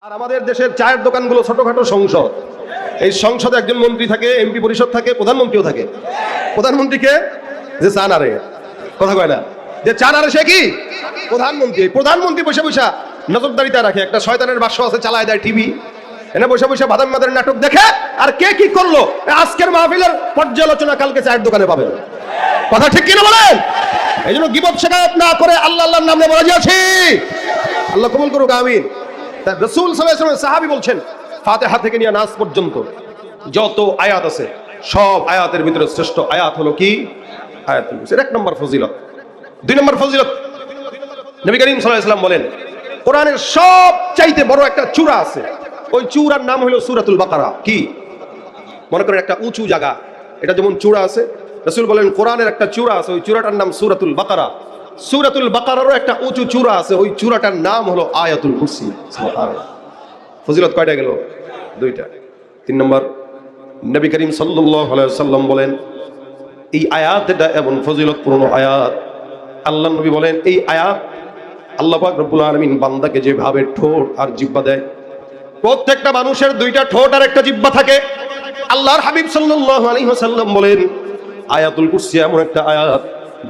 আর আমাদের দেশের চায়ের দোকানগুলো ছোটখাটো সংসদ। এই সংসদে একজন মন্ত্রী থাকে, এমপি পরিষদ থাকে, প্রধানমন্ত্রীও থাকে। প্রধানমন্ত্রীকে যে চান আরে কথা কয় না, যে চান আরে সে কি প্রধানমন্ত্রী। প্রধানমন্ত্রী বসে বসে নজরদারিতে রাখে, একটা শয়তানের বাক্স আছে, চালায় দেয় টিভি, এনে বসে বসে বাদাম মাদের নাটক দেখে। আর কে কি করলো আজকের মাহফিলের পর্যালোচনা কালকে চায়ের দোকানে পাবেন। কথা ঠিক কিনা বলেন? এই জন্য গীবত শেখায়ত না করে আল্লাহ আল্লাহর নামে বলা যাচ্ছে, আল্লাহ কবুল করুক, আমিন। রাসূল সাল্লাল্লাহু আলাইহি ওয়াসাল্লাম সাহাবী বলছেন, ফাতিহা থেকে নিয়ে নাস পর্যন্ত যত আয়াত আছে সব আয়াতের ভিতরে শ্রেষ্ঠ আয়াত হলো কি? আয়াতুল কুরসি। এক নম্বর ফজিলত। দুই নম্বর ফজিলত, নবী করিম সাল্লাল্লাহু আলাইহি ওয়াসাল্লাম বলেন, কোরআনের সব চাইতে বড় একটা চূড়া আছে, ওই চূড়ার নাম হলো সূরাতুল বাকারা। কি মনে করেন একটা উঁচু জায়গা, এটা যেমন চূড়া আছে, রাসূল বলেন কোরআনের একটা চূড়া আছে, ওই চূড়াটার নাম সূরাতুল বাকারা। সূরাতুল বাকারারও একটা উঁচু চূড়া আছে, ওই চূড়াটার নাম হলো আয়াতুল কুরসি। সুবহানাল্লাহ। ফজিলত কয়টা গেল? দুইটা। তিন নম্বর, নবী করিম সাল্লাল্লাহু আলাইহি ওয়াসাল্লাম বলেন, এই আয়াত এটা এমন ফজিলতপূর্ণ আয়াত, আল্লাহ নবী বলেন এই আয়াত আল্লাহ পাক রব্বুল আলামিন বান্দাকে যেভাবে ঠোঁট আর জিহ্বা দেয়, প্রত্যেকটা মানুষের দুইটা ঠোঁট আর একটা জিহ্বা থাকে। আল্লাহর হাবিব সাল্লাল্লাহু আলাইহি ওয়াসাল্লাম বলেন, আয়াতুল কুরসি এমন একটা আয়াত,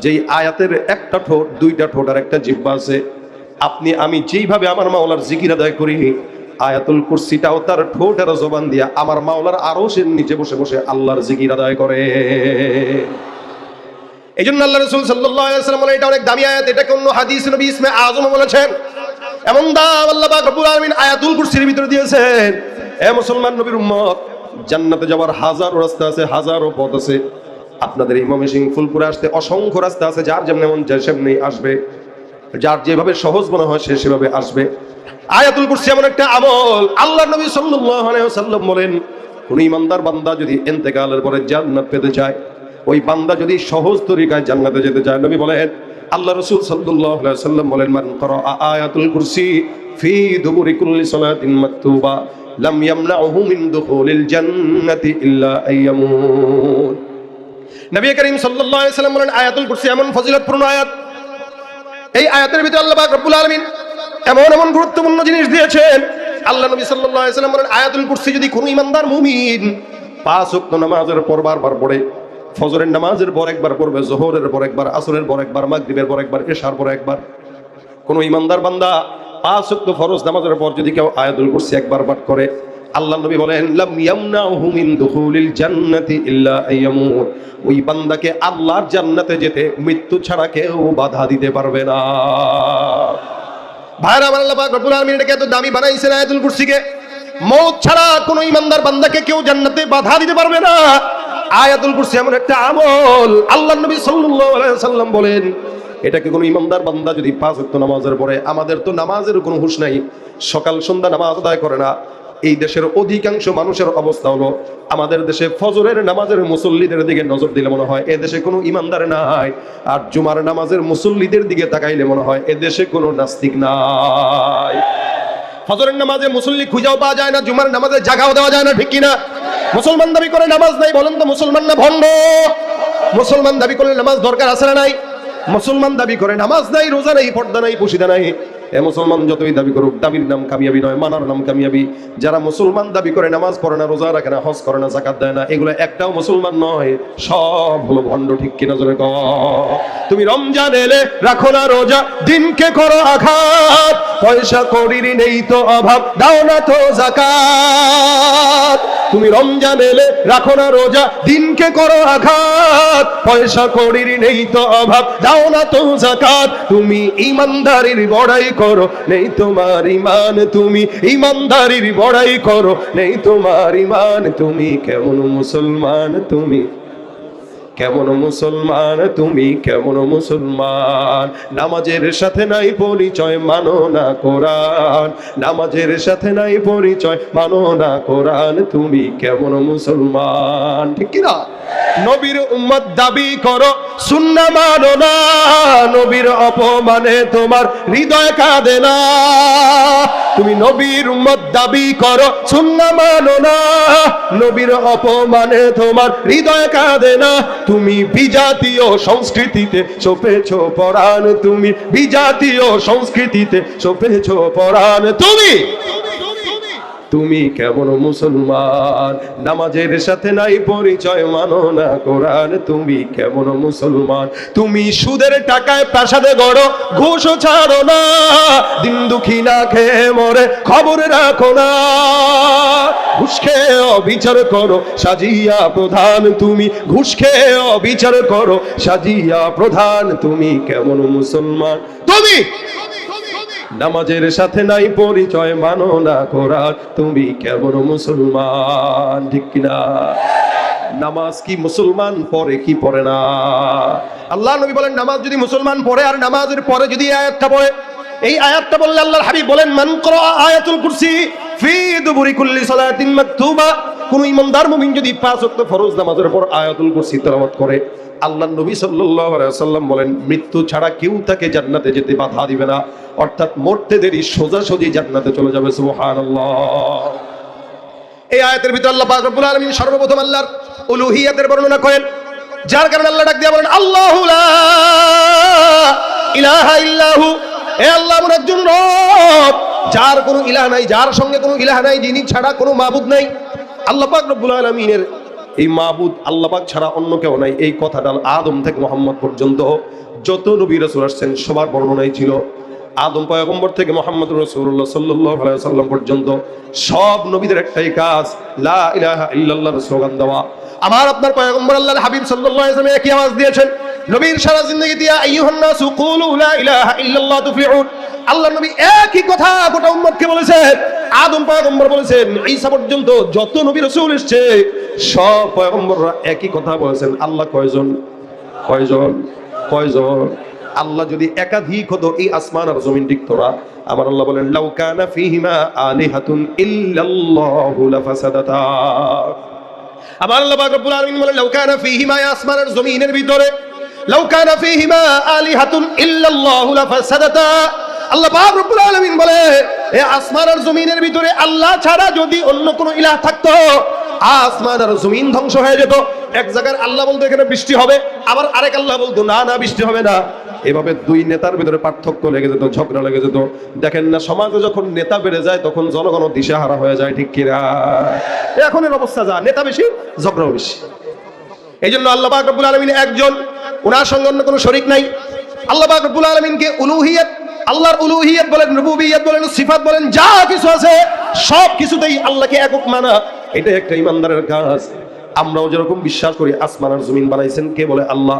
যেই আয়াতের একটা ঠোঁট, দুইটা ঠোঁট আর একটা জিহ্বা আছে। আপনি আমি যেইভাবে আমার মাওলার জিকির আদায় করি, আয়াতুল কুরসিটাও তার ঠোঁট আর জবান দিয়া আমার মাওলার আরশের নিচে বসে বসে আল্লাহর জিকির আদায় করে। এই জন্য আল্লাহ রাসূল সাল্লাল্লাহু আলাইহি ওয়াসাল্লাম বলেন, এটা অনেক দামি আয়াত, এটাকে অন্য হাদিস নবী ইসমে আযম বলেছেন। এমন দাম আল্লাহ পাক রব্বুল আলামিন আয়াতুল কুরসির ভিতরে দিয়েছেন। এ মুসলমান নবীর উম্মত, জান্নাতে যাওয়ার হাজারো রাস্তা আছে, হাজারো পথ আছে। আপনাদের এই ময়মনসিংহ ফুলপুরে আসতে অসংখ্য রাস্তা আছে, যার যেমন মন চায় সেমনি আসবে, যার যেভাবে সহজ মনে হয় সে সেভাবে আসবে। আয়াতুল কুরসি এমন একটা আমল, আল্লাহ নবী সাল্লাল্লাহু আলাইহি ওয়াসাল্লাম বলেন, কোন ইমানদার বান্দা যদি ইন্তেকালের পরে জান্নাত পেতে চায়, ওই বান্দা যদি সহজ তরিকায় জান্নাতে যেতে চায়, নবী বলেন, আল্লাহ রাসূল সাল্লাল্লাহু আলাইহি ওয়াসাল্লাম বলেন, মান ক্বারা আয়াতুল কুরসি ফি দুবুরি কুল্লি সালাতিন মাকতুবা লাম ইয়ামনাহু মিন দুখুলিল জান্নাতি ইল্লা আইয়ামুত। নবী করিম সাল্লাল্লাহু আলাইহি ওয়াসাল্লাম বলেন, আয়াতুল কুরসি এমন ফজিলতপূর্ণ আয়াত, এই আয়াতের ভিতরে আল্লাহ পাক রব্বুল আলামিন এমন এমন গুরুত্বপূর্ণ জিনিস দিয়েছেন। আল্লাহ নবী সাল্লাল্লাহু আলাইহি ওয়াসাল্লাম বলেন, আয়াতুল কুরসি যদি কোনো ইমানদার মুমিন 5 ওয়াক্ত নামাজের পর বারবার পড়ে, ফজরের নামাজের পর একবার পড়বে, যোহরের পর একবার, আসরের পর একবার, মাগরিবের পর একবার, ইশার পর একবার, কোন ইমানদার বান্দা 5 ওয়াক্ত ফরজ নামাজের পর যদি কেউ আয়াতুল কুরসি একবার পাঠ করে, আল্লাহ নবী বলেন, লাম ইয়ামনাহু মিন দুখুলিল জান্নাতি ইল্লা আইয়ামুত। ওই বান্দাকে আল্লাহর জান্নাতে যেতে মৃত্যু ছাড়া কেউ বাধা দিতে পারবে না। ভাইরা আমার, আল্লাহ পাক রব্বুল আলামিন এটাকে এত দামি বানাইছেন আয়াতুল কুরসিকে, মওত ছাড়া কোনো ইমানদার বান্দাকে কেউ জান্নাতে বাধা দিতে পারবে না। আয়াতুল কুরসি এমন একটা আমল, আল্লাহ নবী সাল্লাল্লাহু আলাইহি ওয়াসাল্লাম বলেন, এটাকে কোনো ইমানদার বান্দা যদি 5 ওয়াক্ত নামাজের পরে, আমাদের তো নামাজের কোনো হুঁশ নাই, সকাল সন্ধ্যা নামাজ আদায় করে না। এই দেশের অধিকাংশ মানুষের অবস্থা হলো, আমাদের দেশে ফজরের নামাজের মুসল্লিদের দিকে নজর দিলে মনে হয় এ দেশে কোনো ইমানদার নাই, আর জুমার নামাজের মুসল্লিদের দিকে তাকাইলে মনে হয় এ দেশে কোনো নাস্তিক নাই। ফজরের নামাজে মুসল্লি খুঁজেও পাওয়া যায় না, জুমার নামাজে জাগাও দেওয়া যায় না, ঠিক কিনা? মুসলমান দাবি করে নামাজ নাই, বলেন তো মুসলমান না ভণ্ড? মুসলমান দাবি করলে নামাজ দরকার আছে না নাই? মুসলমান দাবি করে নামাজ নাই, রোজা নাই, পর্দা নাই, পশিদা নাই। এ মুসলমান যতই দাবি করুক, দাবির নাম কামিয়াবি নয়, মানার নাম কামিয়াবি। যারা মুসলমান দাবি করে নামাজ পড়ে না, রোজা রাখে না, হজ করে না, যাকাত দেয় না, এগুলো একটাও মুসলমান নয়, সব হলো ভণ্ড, ঠিক কিনা জোরে কও? তুমি রমজান এলে রাখো না রোজা, দিনকে করো আঘাত, পয়সা কড়ির নেই তো অভাব, দাও না তো যাকাত। তুমি রমজান এলে রাখো না রোজা, দিনকে করো আঘাত, পয়সা কড়ির নেই তো অভাব, দাও না তো যাকাত। তুমি ইমানদারির বড়াই করো, নেই তোমার ইমান, তুমি ইমানদারির বড়াই করো, নেই তোমার ইমান। তুমি কেমন মুসলমান, তুমি কেমন মুসলমান, তুমি কেমন মুসলমান? নামাজের সাথে নাই পরিচয়, মানো না কোরআন, নামাজের সাথে নাই পরিচয়, মানো না কোরআন। তুমি কেমন মুসলমান, ঠিক কিনা? নবীর উম্মত দাবি করো, সুন্নাহ মানো না, নবীর অপমানে তোমার হৃদয় কাঁদে না। তুমি নবীর উম্মত দাবি করো, সুন্নাহ মানো না, নবীর অপমানে তোমার হৃদয় কাঁদে না। তুমি বিজাতীয় সংস্কৃতিতে চোপেছ পরাণ, তুমি বিজাতীয় সংস্কৃতিতে চোপেছ পরাণ। তুমি তুমি কেমন মুসলমান? নামাজের সাথে নাই পরিচয়, মানো না কোরআন, তুমি কেমন মুসলমান? তুমি সুদের টাকায় প্রাসাদে গড়ো, ঘুষও ছাড়ো না, দিন দুঃখী না খেয়ে মরে খবর রাখো না, ঘুষ খেয়ে অবিচার করো সাজিয়া প্রধান, তুমি ঘুষ খেয়ে অবিচার করো সাজিয়া প্রধান, তুমি কেমন মুসলমান? তুমি নামাজের সাথে নাই পরিচয়, মানো না কোরআন, তুমি কেমন মুসলমান? ঠিক কিনা? নামাজ কি মুসলমান পড়ে কি পড়ে না? আল্লাহ নবী বলেন, নামাজ যদি মুসলমান পড়ে আর নামাজের পরে যদি আয়াতটা পড়ে, এই আয়াতটা বললে আল্লাহর হাবিব বলেন, মান ক্রা আয়াতুল কুরসি ফি দুবুরি কুল্লি সালাতিন মাকতুবা, কোন ইমানদার মুমিন যদি 5 ওয়াক্ত ফরজ নামাজের পর আয়াতুল কুরসি তেলাওয়াত করে, আল্লাহর নবী সাল্লাল্লাহু আলাইহি ওয়াসাল্লাম বলেন, মৃত্যু ছাড়া কেউ তাকে জান্নাতে যেতে বাধা দিবে না, অর্থাৎ মরতে দেরি সোজাসুজি জান্নাতে চলে যাবে। সুবহানাল্লাহ। এই আয়াতের ভিতর আল্লাহ পাক রব্বুল আলামিন সর্বপ্রথম আল্লাহর উলুহিয়াতের বর্ণনা করেন, যার কারণে আল্লাহ ডাক দিয়ে বলেন, আল্লাহু লা ইলাহা ইল্লাহু, এ আল্লাহ এমন একজন রব যার কোনো ইলাহ নাই, যার সঙ্গে কোনো ইলাহ নাই, যিনি ছাড়া কোনো মাবুদ নাই। আল্লাহ পাক রব্বুল আলামিনের এই মাবুদ আল্লাহ পাক ছাড়া অন্য কেউ নাই, এই কথাটা আদম থেকে মুহাম্মদ পর্যন্ত যত নবী রাসূল আসছেন সবার বর্ণনাই ছিল। আদম পয়গম্বর থেকে মুহাম্মদ রাসূলুল্লাহ সাল্লাল্লাহু আলাইহি ওয়াসাল্লাম পর্যন্ত সব নবীদের একটাই কাজ, লা ইলাহা ইল্লাল্লাহর স্লোগান দেওয়া। আমার আপনার পয়গম্বর আল্লাহর হাবিব সাল্লাল্লাহু আলাইহি ওয়াসাল্লাম একই আওয়াজ দিয়েছেন, নবীর সারা জিন্দেগি দিয়া আইয়ুহান নাসু কুলু লা ইলাহা ইল্লাল্লাহ তুফলিহুন। আল্লাহ নবী একই কথা গোটা উম্মতকে বলেছেন। আদম পয়গম্বর বলেছেন, ঈসা পর্যন্ত যত নবী রাসূল এসেছে সব পয়গম্বররা একই কথা বলেছেন। আল্লাহ কয়জন? কয়জন? কয়জন? আল্লাহ যদি একাধিক হতো এই আসমান আর জমিন টিকতো না। আমার আল্লাহ বলেন, লাউ কানা ফীহিমা আলিহাতুন ইল্লাল্লাহু লাফাসাদাতা। আমার আল্লাহ পাক রব্বুল আলামিন বলেন, লাউ কানা ফীহিমা, আসমান আর জমিনের ভিতরে, লাউ কানা ফীহিমা আলিহাতুন ইল্লাল্লাহু লাফাসাদাতা। আল্লাহ পাক রব্বুল আলামিন বলে, এই আসমান আর জমিনের ভিতরে আল্লাহ ছাড়া যদি অন্য কোনো ইলাহ থাকতো, আসমান আর জমিন ধ্বংস হয়ে যেত। এক জায়গায় আল্লাহ বলতো এখানে বৃষ্টি হবে, আবার আরেক আল্লাহ বলতো না না বৃষ্টি হবে না। এভাবে দুই নেতার ভিতরে পার্থক্য লেগে যেত, ঝগড়া লেগে যেত। দেখেন না, সমাজে যখন নেতা বেড়ে যায় তখন জনগণ দিশাহারা হয়ে যায়, ঠিক কিনা? এখন এর অবস্থা যা, নেতা বেশি ঝগড়াও বেশি। এই জন্য আল্লাহ পাক রব্বুল আলামিন একজন, ওনার সঙ্গে অন্য কোনো শরীক নাই। আল্লাহ পাক রব্বুল আলামিনকে উলুহিয়ত, আল্লাহর উলুহিয়ত বলেন, রুবুবিয়ত বলেন, সিফাত বলেন, যা কিছু আছে সব কিছুতেই আল্লাহকে একক মানা, এটা একটা ইমানদারের কাজ। আমরাও যেরকম বিশ্বাস করি আসমান আর জমিন বানাইছেন কে? বলে আল্লাহ।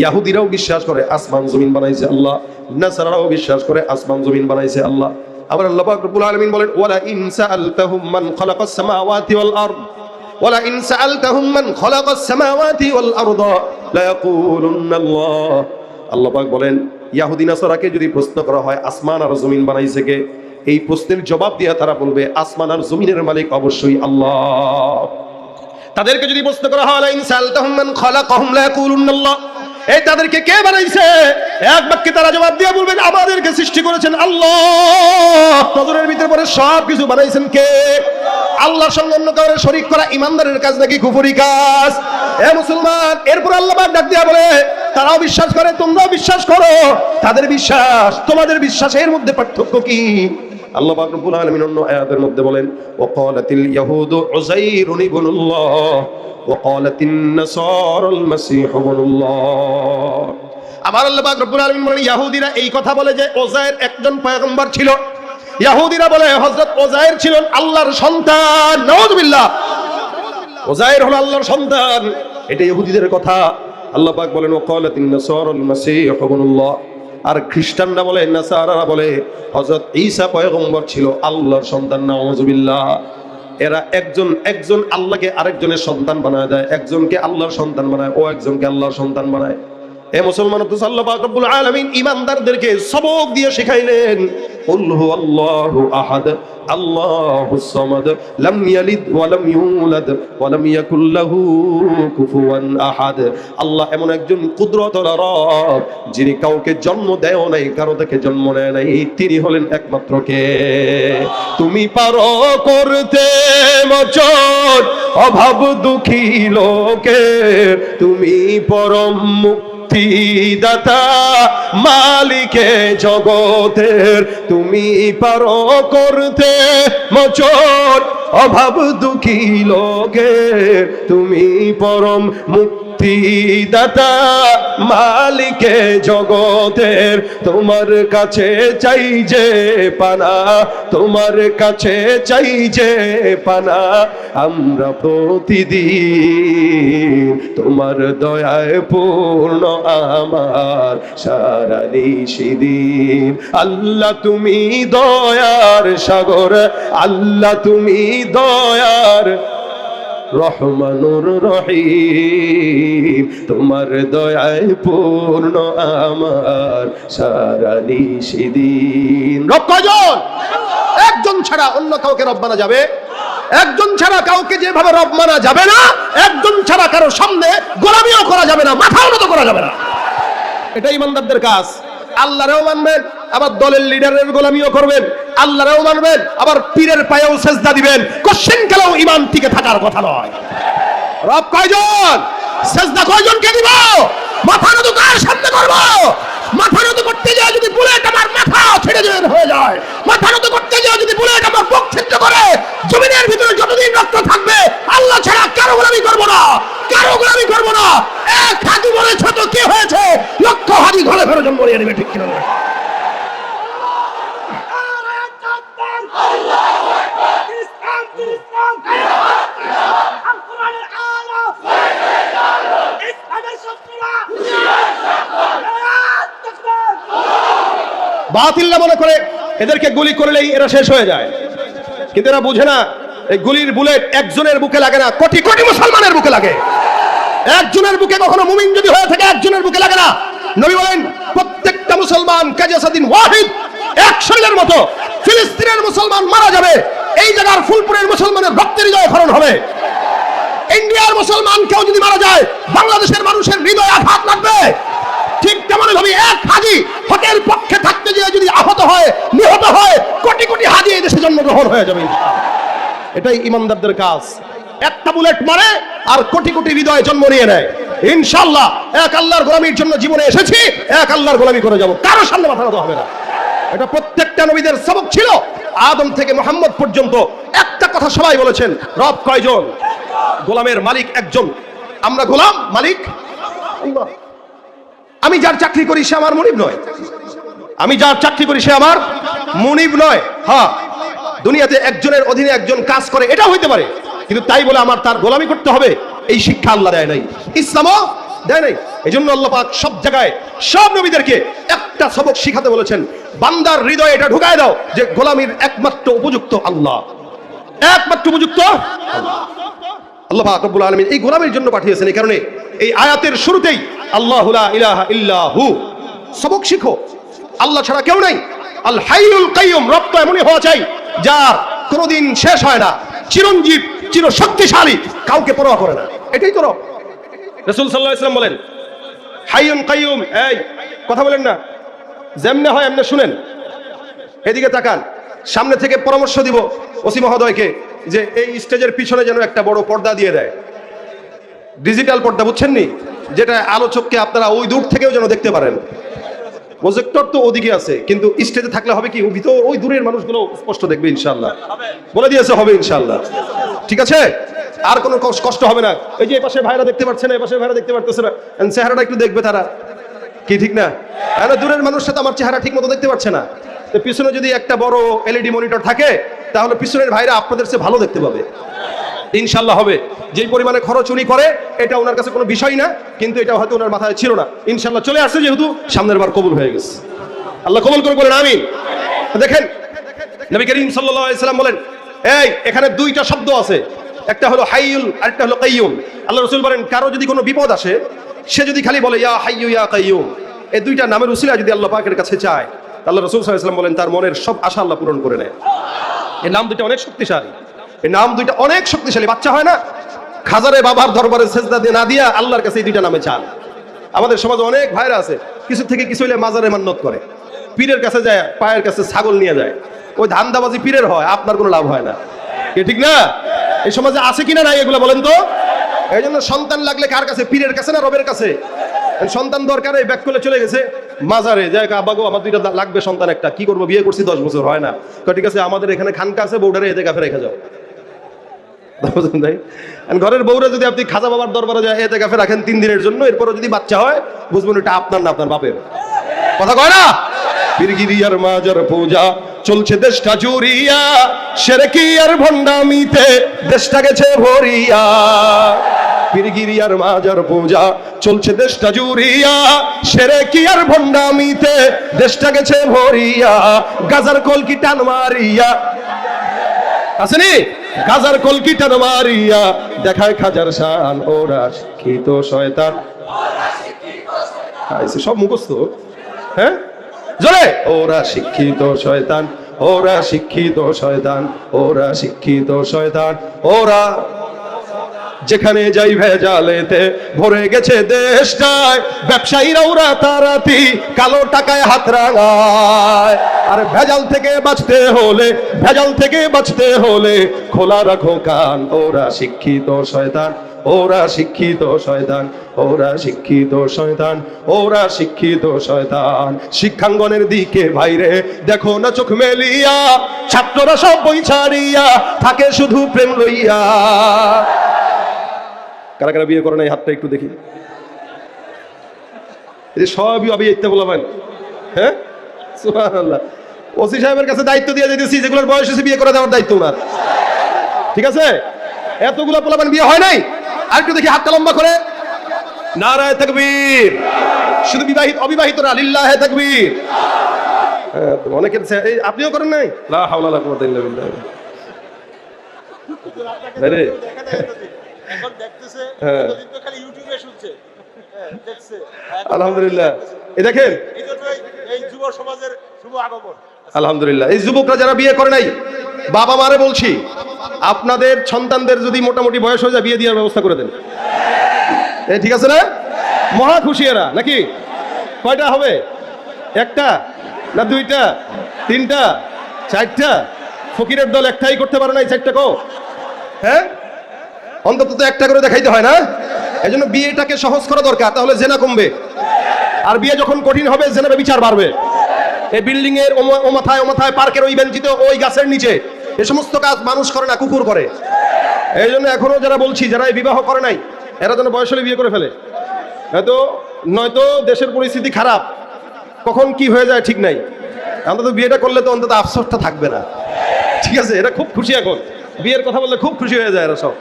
ইহুদিরাও বিশ্বাস করে আসমান জমিন বানাইছে আল্লাহ, নাসারাও বিশ্বাস করে আসমান জমিন বানাইছে আল্লাহ। আবার আল্লাহ পাক রব্বুল আলামিন বলেন, ওয়ালা ইন সাআলতাহুম মান খালাকাস সামাওয়াতি ওয়াল আরদ, ওয়ালা ইন সাআলতাহুম মান খালাকাস সামাওয়াতি ওয়াল আরদ লা ইয়াকুলুন্না আল্লাহ। আল্লাহ পাক বলেন, ইহুদি নাসারাকে যদি প্রশ্ন করা হয় আসমান আর জমিন বানাইছে কে, এই প্রশ্নের জবাব দিয়ে তারা বলবে আসমান আর জমিনের মালিক অবশ্যই আল্লাহ। তাদেরকে যদি প্রশ্ন করা হয় লা ইন সাআলতাহুম মান খালাকাহুম লা ইয়াকুলুন্না আল্লাহ, এই তাদেরকে কে বানাইছে, এক বাক্যে তারা জবাব দিয়ে বলবেন আমাদেরকে সৃষ্টি করেছেন আল্লাহ। নজরের ভিতরে পরে সব কিছু বানাইছেন কে? আল্লাহর সঙ্গে অন্য কাউকে শরীক করা ইমানদারের কাজ নাকি কুফরি কাজ? এ মুসলমান, এরপর আল্লাহ পাক ডাক দিয়া বলে, তারাও বিশ্বাস করে তোমরাও বিশ্বাস করো, তাদের বিশ্বাস তোমাদের বিশ্বাসের মধ্যে পার্থক্য কি? আল্লাহ পাক রব্বুল আলামিন অন্য আয়াতের মধ্যে বলেন, ওয়াকালাতিল ইয়াহুদু উযাইরুন ইবনুল্লাহ ওয়াকালাতিন নাসারাল মাসীহু ইবনুল্লাহ। আমার আল্লাহ পাক রব্বুল আলামিন বলেন, ইহুদিরা এই কথা বলে যে ওজাইর একজন পয়গম্বর ছিল। ইহুদিরা বলে হযরত ওজাইর ছিলেন আল্লাহর সন্তান। নাউযুবিল্লাহ, ওজাইর হলো আল্লাহর সন্তান, এটা ইহুদিদের কথা। আল্লাহ পাক বলেন, ওয়াকালাতিন নাসারাল মাসীহু ইবনুল্লাহ। আর খ্রিস্টানরা বলে, নাসারারা বলে হযরত ঈসা পয়গম্বর ছিল আল্লাহর সন্তান। নাউযুবিল্লাহ। এরা একজন আল্লাহকে আরেকজনের সন্তান বানায় দেয়, একজনকে আল্লাহর সন্তান বানায়, ও একজনকে আল্লাহর সন্তান বানায়। এ মুসলমান, আল্লাহ পাক রব্বুল আলামিন ইমানদারদেরকে সবক দিয়ে শিখাইলেন, কুল হুয়াল্লাহু আহাদ আল্লাহুস সামাদ লাম ইয়ালিদ ওয়া লাম ইউলাদ ওয়া লাম ইয়াকুল লাহু কুফুয়ান আহাদ। আল্লাহ এমন একজন কুদরতওয়ালা রব, যিনি কাউকে জন্ম দেয় নাই, কারো থেকে জন্ম নেয় নাই, তিনি হলেন একমাত্র কে? তুমি পারো করতে মোচন অভাব দুঃখী লোকে, তুমি পরম মুক্ত মুক্তিদাতা মালিকে জগতের, তুমি পারো করতে মোচন অভাব দুঃখী লোকের, তুমি পরম মুক্তিদাতা মালিকে জগতের, তোমার কাছে চাই যে পানা, তোমার কাছে চাই যে পানা, আমরা প্রতিদিন তোমার দয়ায় পূর্ণ আমার সারা নিশিদিন। আল্লাহ তুমি দয়ার সাগর, আল্লাহ তুমি দয়ার রহমানুর রহিম, তোমার দয়ায় পূর্ণ আমার সারা নিশিদিন। রব কয়জন? একজন ছাড়া অন্য কাউকে রব মানা যাবে? একজন ছাড়া কাউকে যেভাবে রব মানা যাবে না, একজন ছাড়া কারো সামনে গোলামিও করা যাবে না, মাথা উন্নত করা যাবে না। এটা ইমানদারদের কাজ। আল্লাহরেও মানবেন, আবার দলের লিডারের গোলামিও করবেন, আল্লাহরেও মানবেন, আবার পীরের পায়েও সেজদা দিবেন। কোশ্চেন কালেও ইমান টিকে থাকার কথা নয়। রব কয়জন? সেজদা কয়জনকে দিব? মাথা নত কার সামনে করব? মাথা নত করতে যায় যদি বুলেট আমার মাথা ছেড়ে হয়ে যায়, মাথা নত করতে যায় যদি বুলেট আমার বুক ছিদ্র করে, জমিনের ভিতরে যতদিন রক্ত থাকবে আল্লাহ ছাড়া কারো গোলামি করব না, কারো গোলামি করব না। এক হাজি বলেছ তো কি হয়েছে? লক্ষ হাজি ঘরে ঘরে জন্ম নিয়ে নেবে, ঠিক কিনা? বাতিল্লা মনে করে এদেরকে গুলি করলেই এরা শেষ হয়ে যায়, কিন্তু এরা বুঝে না এই গুলির বুলেট একজনের বুকে লাগে না, কোটি কোটি মুসলমানের বুকে লাগে। একজনের বুকে কখনো মুমিন যদি হয়ে থাকে একজনের বুকে লাগে না। নবী বলেন প্রত্যেকটা মুসলমান কাজাসাদিন ওয়াহিদ, এক শরীরের মতো। ফিলিস্তিনের মুসলমান মারা যাবে, এই জায়গার ফুলপুরের মুসলমানের রক্তের হৃদয় ক্ষরণ হবে। ইন্ডিয়ার মুসলমান কেউ যদি মারা যায় বাংলাদেশের মানুষের হৃদয় আঘাত লাগবে। ঠিক তেমন ভাবে এক হাজি হকের পক্ষে থাকতে গিয়ে যদি আহত হয়, নিহত হয়, কোটি কোটি হাজি এই দেশে জন্মগ্রহণ হয়ে যাবে। এটাই ইমানদারদের কাজ। একটা বুলেট মারে আর কোটি কোটি হৃদয় জন্ম নিয়ে নেয়। ইনশাআল্লাহ এক আল্লাহর গোলামির জন্য জীবনে এসেছি, এক আল্লাহর গোলামি করে যাব, কারো সামনে মাথা নত হবে না। এটা প্রত্যেকটা নবীদের সবক ছিল, আদম থেকে মুহাম্মদ পর্যন্ত একটা কথা সবাই বলেছেন, রব কয়জন? গোলামের মালিক একজন। আমরা গোলাম, মালিক আল্লাহ। আমি যার চাকরি করি সে আমার মুনিব নয়, আমি যার চাকরি করি সে আমার মুনিব নয়। হ্যাঁ, দুনিয়াতে একজনের অধীনে একজন কাজ করে এটা হইতে পারে, কিন্তু তাই বলে আমার তার গোলামি করতে হবে এই শিক্ষা আল্লাহ দেয় নাই, ইসলামও দেয় নাই। এই জন্য আল্লাহ পাক সব জায়গায় সব নবীদেরকে একটা সবক শিখাতে বলেছেন, বান্দার হৃদয়ে এটা ঢুকায় দাও যে গোলামির একমাত্র উপযুক্ত আল্লাহ, একমাত্র উপযুক্ত আল্লাহ। আল্লাহ পাক রব্বুল আলামিন এই গোলামির জন্য পাঠিয়েছেন। এই কারণে এই আয়াতের শুরুতেই আল্লাহু লা ইলাহা ইল্লাহু, সবক শিখো, আল্লাহ ছাড়া কেউ নাই। আল হাইয়ুল কাইয়ুম, রব তো এমনই হওয়া চাই যার কোনোদিন শেষ হয় না, চিরঞ্জীব, চির শক্তিশালী, কাউকে পরোয়া করে না। এটাই তো রব। রাসূল সাল্লাল্লাহু আলাইহি ওয়াসাল্লাম বলেন হাইয়ুন কাইয়ুম। এই কথা বলেন না, যেমনে হয় এমনে শুনেন। এদিকে তাকান, সামনে থেকে পরামর্শ দিব ওসি মহোদয়কে যে এই স্টেজের পিছনে যেন একটা বড় পর্দা দিয়ে দেয়, ডিজিটাল পর্দা, বুঝছেন নি, যেটা আলোচককে আপনারা ওই দূর থেকেও যেন দেখতে পারেন। প্রজেক্টর তো ওদিকে আছে, কিন্তু স্টেজে থাকলে হবে কি, ভিতর ওই দূরের মানুষগুলো স্পষ্ট দেখবে ইনশাআল্লাহ। বলে দিয়েছে হবে ইনশাআল্লাহ, ঠিক আছে? আর কোনো কষ্ট হবে না। এই যে এই পাশে ভাইরা দেখতে পাচ্ছে না, এই পাশে ভাইরা দেখতে পারতেছে না, চেহারাটা একটু দেখবে তারা, কি ঠিক না? দূরের মানুষের সাথে আমার চেহারা ঠিক মতো দেখতে পাচ্ছে না, তো পিছনে যদি একটা বড় এলইডি মনিটর থাকে তাহলে পিছনের ভাইরা আপনাদের চেয়ে ভালো দেখতে পাবে ইনশাআল্লাহ। হবে যেই পরিমাণে খরচ উনি করে এটা ওনার কাছে কোনো বিষয় না, কিন্তু এটা হয়তো ওনার মাথায় ছিল না, ইনশাআল্লাহ চলে আসছে, যেহেতু সামনের বার কবুল হয়ে গেছে। আল্লাহ কবুল করে বলেন আমিন। দেখেন নবী করিম সাল্লাল্লাহু আলাইহি সাল্লাম বলেন, এই এখানে দুইটা শব্দ আছে, একটা হলো হাইয়ুল আর একটা হলো কাইয়ুম। আল্লাহ রাসূল বলেন কারো যদি কোনো বিপদ আসে, সে যদি খালি বলে ইয়া হাইয়ু ইয়া কাইয়ুম, এই দুইটা নামের উসিলা যদি আল্লাহ পাকের কাছে চায়, আল্লাহ রাসূল সাল্লাল্লাহু আলাইহি সাল্লাম বলেন তার মনের সব আশা আল্লাহ পূরণ করে নেয়। এই নাম দুইটা অনেক শক্তিশালী, এই নাম দুইটা অনেক শক্তিশালী। বাচ্চা হয় না, খাজারে বাবার দরবারে সেজদা দিয়ে না দিয়া আল্লাহর কাছে এই দুইটা নামে চান। আমাদের সমাজে অনেক ভাইরা আছে, কিছু থেকে কিছু হইলে মাজারে মান্নত করে, পীরের কাছে যায়, পায়ের কাছে ছাগল নিয়ে যায়, ওই ধান্দাবাজি পীরের হয়, আপনার কোনো লাভ হয় না, ঠিক না? এই সমাজে আছে কিনা নাই এগুলো বলেন তো? এই জন্য সন্তান লাগলে কার কাছে, পীরের কাছে না রবের কাছে? সন্তান দরকার, এই ব্যাক করে চলে গেছে মাজারে, যাই আব্বাগো আমার দুইটা লাগবে সন্তান, একটা কি করবো, বিয়ে করছি 10 বছর হয় না, ঠিক আছে আমাদের এখানে খানকা আছে, বউডারে এতে কাফে রেখে যাও। ঘরের বউরা যদি আপনি খাজা বাবার দরবারে যায় এতে কাফে রাখেন 3 দিনের জন্য, এরপরও যদি বাচ্চা হয় বুঝবেন এটা আপনার না আপনার বাপের। কথা কয় না? পীরগিরিয়ার মাজার পূজা চলছে দেশটা জুড়িয়া, শিরকি আর ভণ্ডামিতে দেশটা গেছে ভরিয়া। পীরগিরিয়ার মাজার পূজা চলছে দেশটা জুড়িয়া, শিরকি আর ভণ্ডামিতে দেশটা গেছে ভরিয়া। গাজার কলকি টান মারিয়া, আসেনি গাজার কলকি টান মারিয়া, দেখায় খাজার শান, ওরা শিক্ষিত শয়তান। সব মুখস্থ, হ্যাঁ জোরে, ওরা শিক্ষিত শয়তান, ওরা শিক্ষিত শয়তান, ওরা শিক্ষিত শয়তান। ওরা যেখানে যাই ভেজালেতে ভরে গেছে দেশটায়, ব্যবসায়ীরা ওরা তারাতি কালো টাকায় হাত রাঙায়। আর ভেজাল থেকে বাঁচতে হলে, ভেজাল থেকে বাঁচতে হলে খোলা রাখো কান, ওরা শিক্ষিত শয়তান, ওরা শিক্ষিত শয়তান, ওরা শিক্ষিত শয়তান, ওরা শিক্ষিত শয়তান। শিক্ষাঙ্গনের দিকে বাইরে দেখো না চোখ মেলিয়া, ছাত্ররা সব বই ছাড়িয়া থাকে শুধু প্রেম লইয়া। কারা কারা বিয়ে করে নাই হাতটা একটু দেখি। এই সবই অবিবাহিত বলবেন, হ্যাঁ সুবহানাল্লাহ। ওসি সাহেবের কাছে দায়িত্ব দিয়ে দিতেছি, যেগুলোর বয়স হয়েছে বিয়ে করে দেওয়ার দায়িত্ব ওনার, ঠিক আছে? এতগুলো পোলাপান বিয়ে হয় নাই, আর একটু দেখি হাতটা লম্বা করে। নারায়ে তাকবীর। শুধু বিবাহিত অবিবাহিতরা লিল্লাহে তাকবীর। অনেকের আপনিও করেন নাই? লা হাওলা ওয়ালা কুওয়াতা ইল্লা বিল্লাহ। আরে এখন দেখতেছে, এতদিন তো খালি ইউটিউবে শুনছে, দেখছে। আলহামদুলিল্লাহ। এই দেখেন এই যুব সমাজের শুভ আগমন। আলহামদুলিল্লাহ। এই যুবকরা যারা বিয়ে করে নাই, বাবা মারে বলছি, আপনাদের সন্তানদের যদি মোটামুটি বয়স হয়ে যায় বিয়ে দেওয়ার ব্যবস্থা করে দেন, ঠিক আছে না? মহা খুশি এরা, নাকি? কয়টা হবে? একটা না দুইটা, তিনটা, চারটা? ফকিরের দল একটাই করতে পারে নাই, চারটা কো? হ্যাঁ, অন্তত তো একটা করে দেখাইতে হয় না? এই জন্য বিয়েটাকে সহজ করা দরকার, তাহলে জেনা কমবে। আর বিয়ে যখন কঠিন হবে জেনা বিচার বাড়বে। এই বিল্ডিং এর ও মাথায়, ও মাথায়, পার্কের ওই বেঞ্চিত, ওই গাছের নিচে, এ সমস্ত কাজ মানুষ করে না, কুকুর করে। এই জন্য এখনো যারা বলছি, যারা এই বিবাহ করে নাই, এরা যেন বয়স হলে বিয়ে করে ফেলে। নয়তো দেশের পরিস্থিতি খারাপ, কখন কি হয়ে যায় ঠিক নাই। অন্তত বিয়েটা করলে তো অন্তত আফসোসটা থাকবে না, ঠিক আছে? এরা খুব খুশি, এখন বিয়ের কথা বললে খুব খুশি হয়ে যায় এরা সব।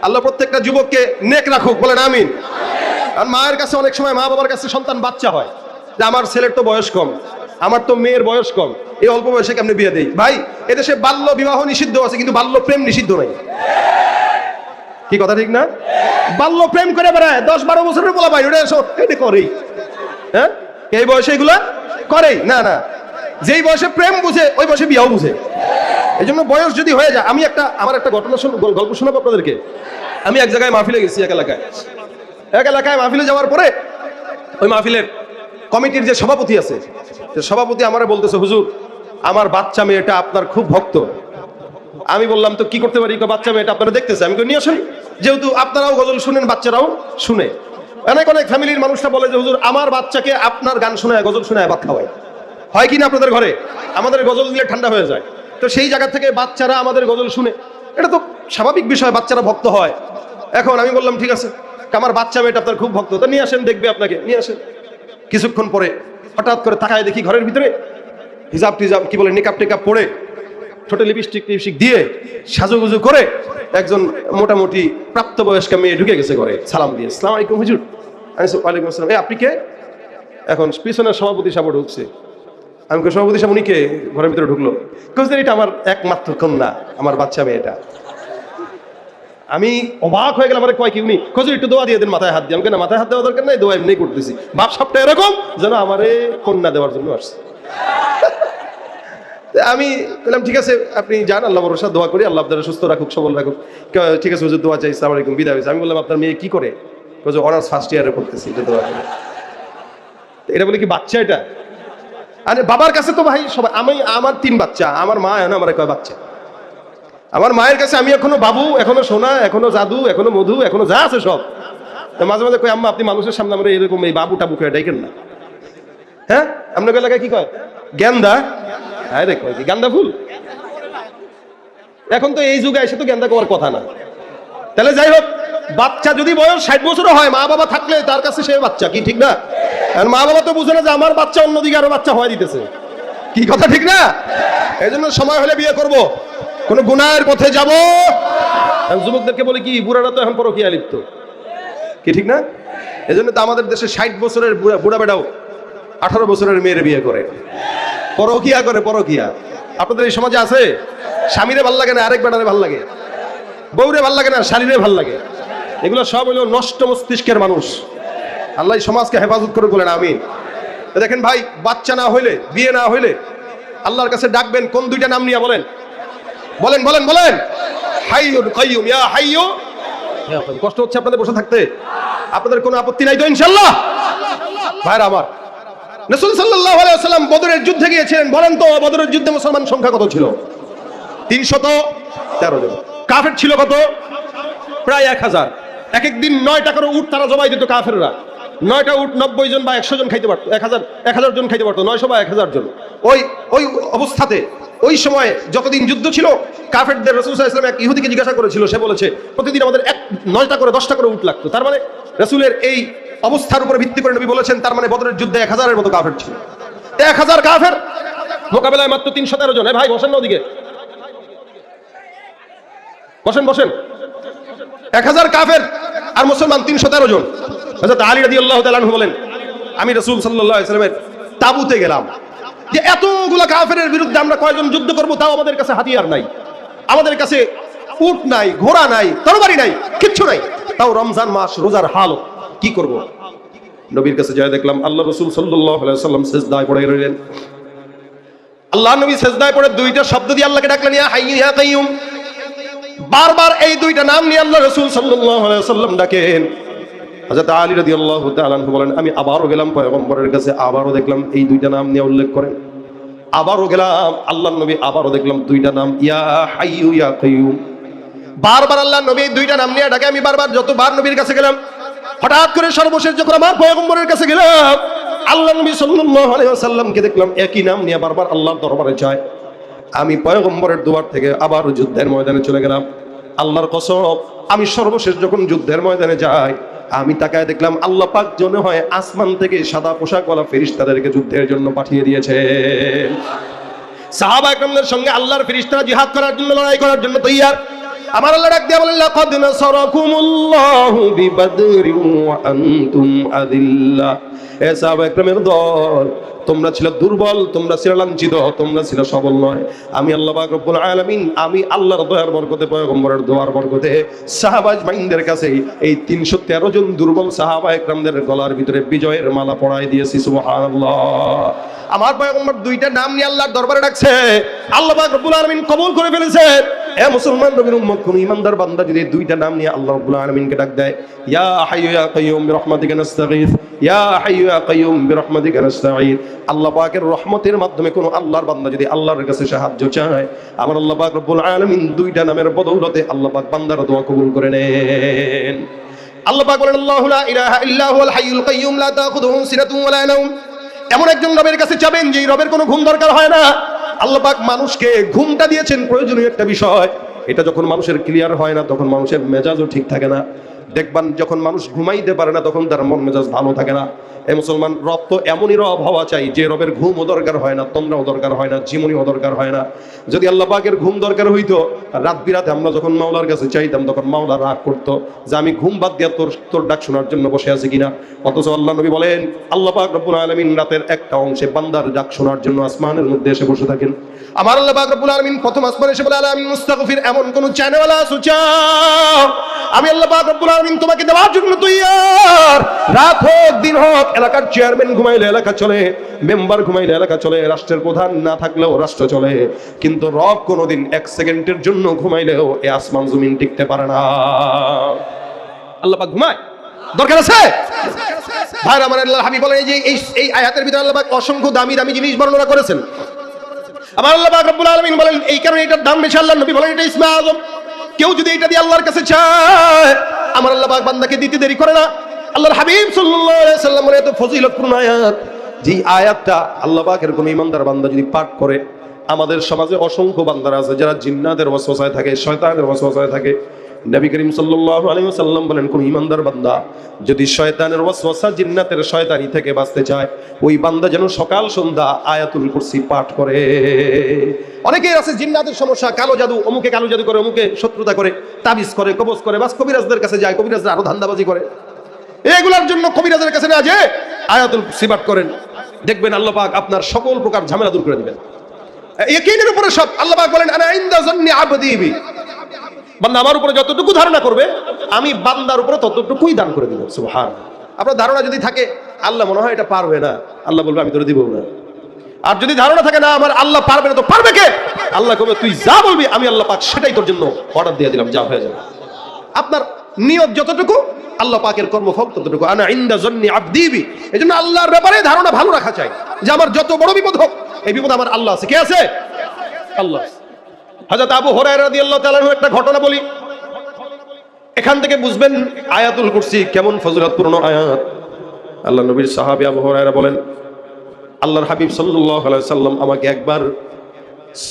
আল্লাহ প্রত্যেকটা যুবককে নেক রাখুক, বলেন আমিন। আর মায়ের কাছে অনেক সময়, মা বাবার কাছে সন্তান বাচ্চা হয়, যে আমার ছেলের তো বয়স কম, আমার তো মেয়ের বয়স কম, এই অল্প বয়সে কেমনে বিয়ে দেই? ভাই, এদেশে বাল্য বিবাহ নিষিদ্ধ আছে, কিন্তু বাল্য প্রেম নিষিদ্ধ নাই। কি কথা ঠিক না? বাল্য প্রেম করে বেড়ায় 10-12 বছরের বলা ভাই, ওটা করেই, হ্যাঁ এই বয়সে এগুলা করেই না। না, যেই বয়সে প্রেম বুঝে ওই বয়সে বিয়াও বুঝে। এই জন্য বয়স যদি হয়ে যায়, আমি আমার একটা ঘটনা গল্প শোনাবো আপনাদেরকে। আমি এক জায়গায় মাহফিলে গেছি, এক এলাকায় মাহফিলে যাওয়ার পরে ওই মাহফিলের কমিটির যে সভাপতি আছে, সভাপতি আমারে বলতেছে, হুজুর আমার বাচ্চা মেয়েটা আপনার খুব ভক্ত। আমি বললাম তো কি করতে পারি? বাচ্চা মেয়েটা আপনারা দেখতেছে, আমি নিয়ে আসেন, যেহেতু আপনারাও গজল শুনেন, বাচ্চারাও শুনে। অনেক ফ্যামিলির মানুষরা বলে যে হুজুর আমার বাচ্চাকে আপনার গান শোনায়, গজল শোনায় ভাত খাওয়ায়, হয় কি না আপনাদের ঘরে? আমাদের গজল দিলে ঠান্ডা হয়ে যায়, তো সেই জায়গা থেকে বাচ্চারা আমাদের গজল শুনে, এটা তো স্বাভাবিক বিষয়, বাচ্চারা ভক্ত হয়। এখন আমি বললাম ঠিক আছে, আমার বাচ্চা মেয়েটা আপনার খুব ভক্ত, তো নিয়ে আসেন, দেখবে আপনাকে, নিয়ে আসেন। কিছুক্ষণ পরে হঠাৎ করে তাকায় দেখি ঘরের ভিতরে হিজাব টিজাব, কি বলে, নিকাব টিকাব পরে, ছোট লিপস্টিক দিয়ে সাজুগুজু করে একজন মোটামুটি প্রাপ্তবয়স্ক মেয়ে ঢুকে গেছে ঘরে, সালাম দিয়ে, আসসালামু আলাইকুম হুজুর। ওয়ালাইকুম আসসালাম। আপনি কে? এখন পিছনের সভাপতি সাহেব ঢুকছে। আমি সভাপতি সাহেব, উনি কে? ঘরের ভিতরে ঢুকলো। এটা আমার একমাত্র কন্যা, আমার বাচ্চা মেয়েটা। আমি অবাক হয়ে গেলাম, আমার কয় কি উনি? হুজুর একটু দোয়া দিয়ে দেন, মাথায় হাত দিয়ে। আমি না, মাথায় হাত দেওয়া দরকার নাই, দোয়া এমনি করতেছি। বাপ সাপটা এরকম যেন আমারে কন্যা দেওয়ার জন্য আসছে। আমি বললাম ঠিক আছে, আপনি যান, আল্লাহ ভরসা, দোয়া করি আল্লাহ আপনারা সুস্থ রাখুক, সবল রাখুক। ঠিক আছে হুজুর, দোয়া চাই, আসসালামু আলাইকুম, বিদায় হয়েছে। আমি বললাম আপনার মেয়ে কি করে? অনার্স ফার্স্ট ইয়ারে পড়তেছি, এটা দোয়া করে। এটা বলে কি বাচ্চা এটা? আরে বাবার কাছে তো ভাই সবাই, আমার 3 বাচ্চা, আমার মা এখনো আমার কয় বাচ্চা। আমার মায়ের কাছে আমি এখনো বাবু, এখনো সোনা, এখনো জাদু, এখনো মধু, এখনো যা আছে সব। তো মাঝে মাঝে কই আম্মা আপনি মানুষের সামনে আমরা এরকম এই বাবু টাবু করে ডাকেন না। হ্যাঁ আপনাকে এলাকায় কি কয়? গেন্দা। হ্যাঁ রে কয় কি গান্দা ফুল? এখন তো এই যুগে এসে তো গেন্দা করার কথা না। তাহলে যাই হোক, বাচ্চা যদি বয়স 60 বছরও হয়, মা বাবা থাকলে তার কাছে সে বাচ্চা, কি ঠিক না? আর মা বাবা তো বুঝে না যে আমার বাচ্চা অন্যদিকে আরো বাচ্চা হয়ে দিতেছে, কি কথা ঠিক না? এই জন্য সময় হলে বিয়ে করব, কোন গুনাহের পথে যাব। যুবকদেরকে বলি কি, বুড়ারা তো এখন পরকীয়া লিপ্ত, কি ঠিক না? এই জন্য তো আমাদের দেশে 60 বছরের বুড়া বেটাও 18 বছরের মেয়ের বিয়ে করে, পরকীয়া করে। পরকীয়া আপনাদের এই সমাজে আছে? স্বামীরে ভাল লাগে না আরেক বেটারে ভাল লাগে, বউরে ভাল লাগে না শালীরে ভাল লাগে। এগুলো সব হলো নষ্ট মস্তিষ্কের মানুষ। আল্লাহ সমাজকে হেফাজত করে বলেন আমিন। দেখেন ভাই, বাচ্চা না হইলে, বিয়ে না হইলে আল্লাহর কাছে ডাকবেন কোন দুইটা নাম নিয়ে? বলেন বলেন বলেন বলেন। হাইয়ুল কাইয়ুম, ইয়া হাইয়ু। কষ্ট হচ্ছে আপনাদের বসে থাকতে? আপনাদের কোনো আপত্তি নাই তো ইনশাআল্লাহ? ভাইরা আমার, রাসূল সাল্লাল্লাহু আলাইহি ওয়াসাল্লাম বদরের যুদ্ধে গিয়েছিলেন। বলেন তো বদরের যুদ্ধে মুসলমান সংখ্যা কত ছিল? 313 জন। কাফের ছিল কত? প্রায় 1000। এক একদিন 9টা করে উট তারা জবাই দিত কাফেররা। 9টা উট 90 জন বা 100 জন খাইতে পারতো, 1000 জন খাইতে পারতো, 900 বা 1000 জন। ওই অবস্থাতে ওই সময় যতদিন যুদ্ধ ছিল, কাফেরদের রাসূল সাল্লাল্লাহু আলাইহি ওয়াসাল্লাম এক ইহুদিকে জিজ্ঞাসা করেছিল, সে বলেছে প্রতিদিন আমাদের 9টা করে 10টা করে উট লাগতো। তার মানে রাসূলের এই অবস্থার উপর ভিত্তি করে নবী বলেছেন, তার মানে বদরের যুদ্ধে 1000-এর মতো কাফের ছিল। 1000 কাফের মোকাবেলায় মাত্র 313 জন। ভাই বসেন না ওদিকে, বসেন বসেন। 1000 কাফের আর মুসলমান 313 জন। হযরত আলী রাদিয়াল্লাহু তাআলা আনহু বলেন, আমি রাসূল সাল্লাল্লাহু আলাইহি ওয়াসাল্লামের তাবুতে গেলাম, যে এতগুলা কাফেরের বিরুদ্ধে আমরা কয়জন যুদ্ধ করব, তাও আমাদের কাছে হাতিয়ার নাই, আমাদের কাছে উট নাই, ঘোড়া নাই, তরবারি নাই, কিচ্ছু নাই, তাও রমজান মাস, রোজার হাল, কি করব? নবীর কাছে যায় দেখলাম আল্লাহ রাসূল সাল্লাল্লাহু আলাইহি ওয়াসাল্লাম সিজদায় পড়ে রইলেন। আল্লাহ নবী সিজদায় পড়ে দুইটা শব্দ দিয়ে আল্লাহকে ডাকলেন, ইয়া হাইয়ু ইয়া কাইয়ুম। বারবার এই দুইটা নাম নিয়ে আল্লাহ রাসূল সাল্লাল্লাহু আলাইহি ওয়াসাল্লাম ডাকেন। হযরত আলী রাদিয়াল্লাহু তাআলা আনহু বলেন, আমি আবারও গেলাম পয়গম্বরের কাছে, আবারও দেখলাম এই দুইটা নাম নিয়ে উল্লেখ করেন। আবারও গেলাম, আল্লাহর নবী আবারও দেখলাম দুইটা নাম, ইয়া হাইয়ু ইয়া কাইয়ুম। বারবার আল্লাহর নবী দুইটা নাম নিয়ে ডাকে। আমি বারবার যতবার নবীর কাছে গেলাম, হঠাৎ করে সর্বশেষ যখন আমার পয়গম্বরের কাছে গেলাম, আল্লাহর নবী সাল্লাল্লাহু আলাইহি ওয়াসাল্লামকে দেখলাম একই নাম নিয়ে বারবার আল্লাহর দরবারে যায়। আমি পয়গম্বরের দুয়ার থেকে আবার যুদ্ধের ময়দানে চলে গেলাম। আল্লাহর কসম, আমি সর্বশেষ যখন যুদ্ধের ময়দানে যাই, আমি তাকায় দেখলাম আল্লাহ পাক জন্য হয় আসমান থেকে সাদা পোশাকওয়ালা ফেরেশতাদেরকে যুদ্ধের জন্য পাঠিয়ে দিয়েছেন। সাহাবা একরামদের সঙ্গে আল্লাহর ফেরেশতারা জিহাদ করার জন্য, লড়াই করার জন্য তৈয়ার। আমার আল্লাহ ডাক দিয়ে বলেন, লাকাদ নাসারাকুমুল্লাহু বিবাদরিন ওয়া আনতুম আযিল্লা। এ সাহাবা একরামের দল, তোমরা ছিল দুর্বল, তোমরা ছিল লাঞ্ছিত, তোমরা ছিল সবল নয়। আমি আল্লাহ পাক রব্বুল আলামিন, আমি আল্লাহর দয়ার বরকতে, পয়গম্বরের দোয়ার বরকতে সাহাবা আজমাইনদের কাছে এই 313 জন দুর্বল সাহাবা একরামদের গলার ভিতরে বিজয়ের মালা পরায় দিয়েছি। সুবহানাল্লাহ। আমার পয়গম্বর দুইটা নাম নিয়ে আল্লাহর দরবারে ডাকছে, আল্লাহ পাক রব্বুল আলামিন কবুল করে ফেলেছে। এ মুসলমান নবীর উম্মত, কোন ইমানদার বান্দা যদি দুইটা নাম নিয়ে আল্লাহ রাব্বুল আলামিনকে ডাক দেয়, ইয়া হাইয়ু ইয়া কাইয়ুম বিরহমাতিকা নাস্তাগীথ, ইয়া হাইয়ু ইয়া কাইয়ুম বিরহমাতিকা নাস্তাঈন, আল্লাহ পাকের রহমতের মাধ্যমে কোন আল্লাহর বান্দা যদি আল্লাহর কাছে সাহায্য চায়, আমার আল্লাহ পাক রব্বুল আলামিন দুইটা নামের বদৌলতে আল্লাহ পাক বান্দার দোয়া কবুল করে নেন। আল্লাহ পাক বলেন, আল্লাহু লা ইলাহা ইল্লা হুয়াল হাইয়ুল কাইয়ুম লা তাখুযুহু সিনাতুন ওয়া লা নাওম। এমন একজন রবের কাছে যাবেন যে রবের কোনো ঘুম দরকার হয় না। আল্লাহ পাক মানুষকে ঘুমটা দিয়েছেন প্রয়োজনীয় একটা বিষয়। এটা যখন মানুষের ক্লিয়ার হয় না, তখন মানুষের মেজাজও ঠিক থাকে না। দেখবেন যখন মানুষ ঘুমাইতে পারে না, তখন তার মন মেজাজ ভালো থাকে না। এই মুসলমান, রব তো এমনই রব হওয়া চাই যে রবের ঘুমও দরকার হয় না, তন্দ্রাও দরকার হয় না, জীবনীও দরকার হয় না। যদি আল্লাহ পাকের ঘুম দরকার হইতো, রাত বিরাতে আমরা যখন মাওলার কাছে চাইতাম, তখন মাওলা রাগ করতো যে আমি ঘুম বাদ দিয়া তোর ডাক শোনার জন্য বসে আছি কিনা। অথচ আল্লাহ নবী বলেন, আল্লাহ পাক রব্বুল আলামিন রাতের একটা অংশে বান্দার ডাক শোনার জন্য আসমানের মধ্যে এসে বসে থাকেন। আমার আল্লাহ পাক রব্বুল আলামিন প্রথম আসমানে এসে বলে, আলামিন মুস্তাগফির, এমন কোন চ্যানেলওয়ালা সুচাও, আমি আল্লাহ পাক রব্বুল আলামিন তোমাকে দেওয়ার জন্য তৈয়ার। রাত হোক দিন হোক, এলাকার চেয়ারম্যান ঘুমাইলে এলাকা চলে, মেম্বার ঘুমাইলে এলাকা চলে, রাষ্ট্রের প্রধান না থাকলেও রাষ্ট্র চলে, কিন্তু রব কোনোদিন 1 সেকেন্ডের জন্য ঘুমাইলেও এই আসমান জমিন টিকতে পারে না। আল্লাহ পাক ঘুমায়, দরকার আছে? ভাইরা আমার, আল্লাহ হাবিব বলেন যে এই আয়াতের ভিতরে আল্লাহ পাক অসংখ্য দামি দামি জিনিস বর্ণনা করেছেন। আমার আল্লাহ পাক রব্বুল আলামিন বলেন, এই কারণে এটার দাম বেশি। আল্লাহ নবী বলেন, এটা ইসমে আযম। কেউ যদি এটা দিয়ে আল্লাহর কাছে চায়, আমার আল্লাহ পাক বান্দাকে দিতে দেরি করে না। আল্লাহর হাবিব সাল্লাল্লাহু আলাইহি ওয়াসাল্লামের এত ফজিলতপূর্ণ আয়াত, যে আয়াতটা আল্লাহ পাক এরকম ইমানদার বান্দা যদি পাঠ করে, আমাদের সমাজে অসংখ্য বান্দারা আছে যারা জিন্নাতের ওয়াসওয়াসায় থাকে, শয়তানের ওয়াসওয়াসায় থাকে। নবী করিম সাল্লাল্লাহু আলাইহি ওয়াসাল্লাম বলেন, কোন ইমানদার বান্দা যদি শয়তানের ওয়াসওয়াসা, জিন্নাতের শয়তানি থেকে বাঁচতে চায়, ওই বান্দা যেন সকাল সন্ধ্যা আয়াতুল কুরসি পাঠ করে। অনেকেই আছে জিন্নাতের সমস্যা, কালো জাদু, অমুকে কালো জাদু করে, অমুকে শত্রুতা করে, তাবিজ করে, কবজ করে, বাস কবিরাজদের কাছে যায়, কবিরাজরা আরো ধান্দাবাজি করে। এগুলোর জন্য কবিরাজের কাছে না যে আয়াতুল কুরসি পাঠ করেন, দেখবেন আল্লাহ পাক আপনার সকল প্রকার ঝামেলা দূর করে দিবেন। ইয়াকিনের উপরে সব। আল্লাহ পাক বলেন, আনা ইনদা যান্নি আবদি বি, বান্দা আমার উপরে যতটুকু ধারণা করবে আমি বান্দার উপরে ততটুকুই দান করে দিব। সুবহানাল্লাহ। আপনার ধারণা যদি থাকে আল্লাহ মনে হয় এটা পারবে না, আল্লাহ বলবে আমি তোরে দিব না। আর যদি ধারণা থাকে না আমার আল্লাহ পারবে না, তো পারবে কে? আল্লাহ কবে তুই যা বলবি আমি আল্লাহ পাক সেটাই তোর জন্য অর্ডার দিয়ে দিলাম, যা হয়ে যাবে। আপনার নিয়ত যতটুকু আল্লাহ পাকের কর্মফল ততটুকু। আনা ইনদা যান্নি আবদি বি, এজন্য আল্লাহর ব্যাপারে ধারণা ভালো রাখা চাই, যে আমার যত বড় বিপদ হোক এই বিপদ আমার আল্লাহ আছে। কে আছে? আল্লাহ। হযরত আবু হুরায়রা রাদিয়াল্লাহু তাআলা একটা ঘটনা বলি, এখান থেকে বুঝবেন আয়াতুল কুরসি কেমন ফজিলতপূর্ণ আয়াত। আল্লাহ নবীর সাহাবী আবু হুরায়রা বলেন, আল্লাহর হাবিব সাল্লাল্লাহু আলাইহি সাল্লাম আমাকে একবার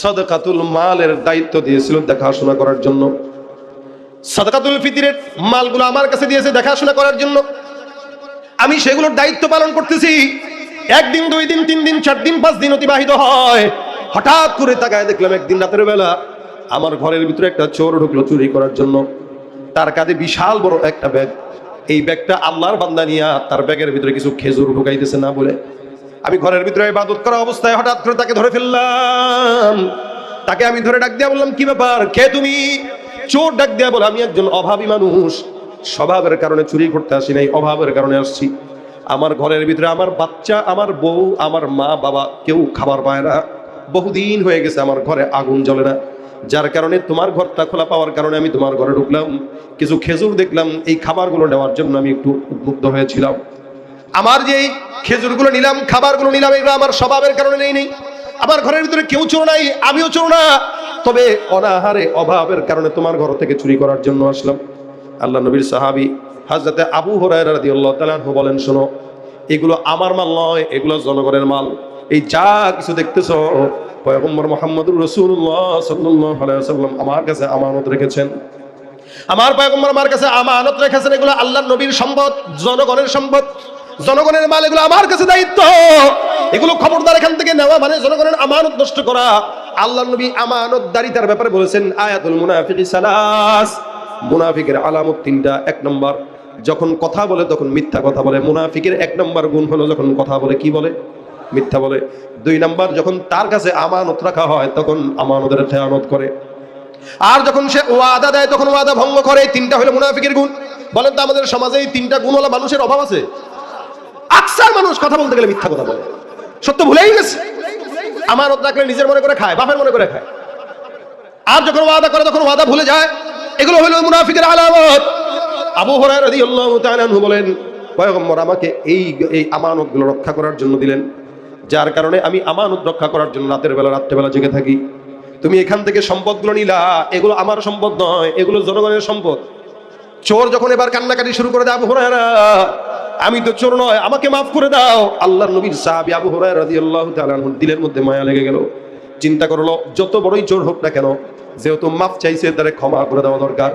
সাদাকাতুল মালের দায়িত্ব দিয়েছিল দেখাশোনা করার জন্য। সাদাকাতুল ফিতরের মালগুলো আমার কাছে দিয়েছে দেখাশোনা করার জন্য। আমি সেগুলোর দায়িত্ব পালন করতেছি। একদিন, 2 দিন, 3 দিন, 4 দিন, 5 দিন অতিবাহিত হয়। হঠাৎ করে তাকায় দেখলাম একদিন রাতের বেলা আমার ঘরের ভিতরে একটা চোর ঢুকলো চুরি করার জন্য। তার কাঁধে বিশাল বড় একটা ব্যাগ। এই ব্যাগটা আল্লাহর বান্দা নিয়া তার ব্যাগের ভিতরে কিছু খেজুর ঢুকাইতেছে না বলে, আমি ঘরের ভিতরে ইবাদত করা অবস্থায় হঠাৎ করে তাকে ধরে ফেললাম। তাকে আমি ধরে ডাক দিয়া বললাম, কি ব্যাপার, কে তুমি? চোর ডাক দিয়া বলে, আমি একজন অভাবী মানুষ, স্বভাবের কারণে চুরি করতে আসি নাই, অভাবের কারণে আসছি। আমার ঘরের ভিতরে আমার বাচ্চা, আমার বউ, আমার মা বাবা কেউ খাবার পায় না। বহুদিন হয়ে গেছে আমার ঘরে আগুন জ্বলে না, যার কারণে তোমার ঘরটা খোলা পাওয়ার কারণে আমি তোমার ঘরে ঢুকলাম। কিছু খেজুর দেখলাম, এই খাবারগুলো নেওয়ার জন্য আমি একটু উদ্বুদ্ধ হয়েছিলাম। আমার যে খেজুরগুলো নিলাম, খাবারগুলো নিলাম, এগুলো আমার স্বভাবের কারণে নেই। আমার ঘরের ভিতরে কেউ চোর নাই, আমিও চোর না, তবে অনাহারে অভাবের কারণে তোমার ঘর থেকে চুরি করার জন্য আসলাম। আল্লাহ নবীর সাহাবী হযরতে আবু হুরায়রা রাদিয়াল্লাহু তাআলা আনহু বলেন, শোনো, এগুলো আমার মাল নয়, এগুলো জনগণের মাল। এই যা কিছু দেখতেছো পয়গম্বর মুহাম্মদুর রাসূলুল্লাহ সাল্লাল্লাহু আলাইহি ওয়াসাল্লাম আমার কাছে আমানত রেখেছেন। আমার পয়গম্বর আমার কাছে আমানত রেখেছেন। এগুলো আল্লাহর নবীর সম্পদ, জনগণের সম্পদ, জনগণের মাল, এগুলো আমার কাছে দায়িত্ব। এগুলো খবরদার এখান থেকে নেওয়া মানে জনগণের আমানত নষ্ট করা। আল্লাহর নবী আমানতদারিতার ব্যাপারে বলেছেন, আয়াতুল মুনাফিকি সালাস, মুনাফিকের আলামত 3টা। 1 নম্বর, যখন কথা বলে তখন মিথ্যা কথা বলে। মুনাফিকের 1 নম্বর গুণ হলো যখন কথা বলে কি বলে? মিথ্যা বলে। 2 নম্বর, যখন তার কাছে আমানত রাখা হয় তখন আমানতের খেয়ানত করে। আর যখন সে ওয়াদা দেয় তখন ওয়াদা ভঙ্গ করে। 3টা হলো মুনাফিকের গুণ। বলেন তো আমাদের সমাজে এই 3টা গুণওয়ালা মানুষের অভাব আছে? আকসার মানুষ কথা বলতে গেলে মিথ্যা কথা বলে, সত্য ভুলেই গেছে। আমানত রাখলে নিজের মনে করে খায়, বাপের মনে করে খায়। আর যখন ওয়াদা করে তখন ওয়াদা ভুলে যায়। এগুলো হলো মুনাফিকের আলামত। আবু হুরায়রা রাদিয়াল্লাহু তাআলা আনহু বলেন, পয়গম্বর আমাকে এই আমানতগুলো রক্ষা করার জন্য দিলেন, যার কারণে আমি আমানত রক্ষা করার জন্য রাতের বেলা জেগে থাকি। তুমি এখান থেকে সম্পদগুলো নিলা, এগুলো আমার সম্পদ নয়, এগুলো জনগণের সম্পদ। চোর যখন এবার কান্নাকাটি শুরু করে দেয়, আবু হুরায়রা আমি তো চোর নয়, আমাকে মাফ করে দাও। আল্লাহর নবীর সাহাবী আবু হুরায়রা রাদিয়াল্লাহু তাআলা আনহু দিলের মধ্যে মায়া লেগে গেল। চিন্তা করলো, যত বড়ই চোর হোক না কেন, যেহেতু মাফ চাইছে তারে ক্ষমা করে দেওয়া দরকার।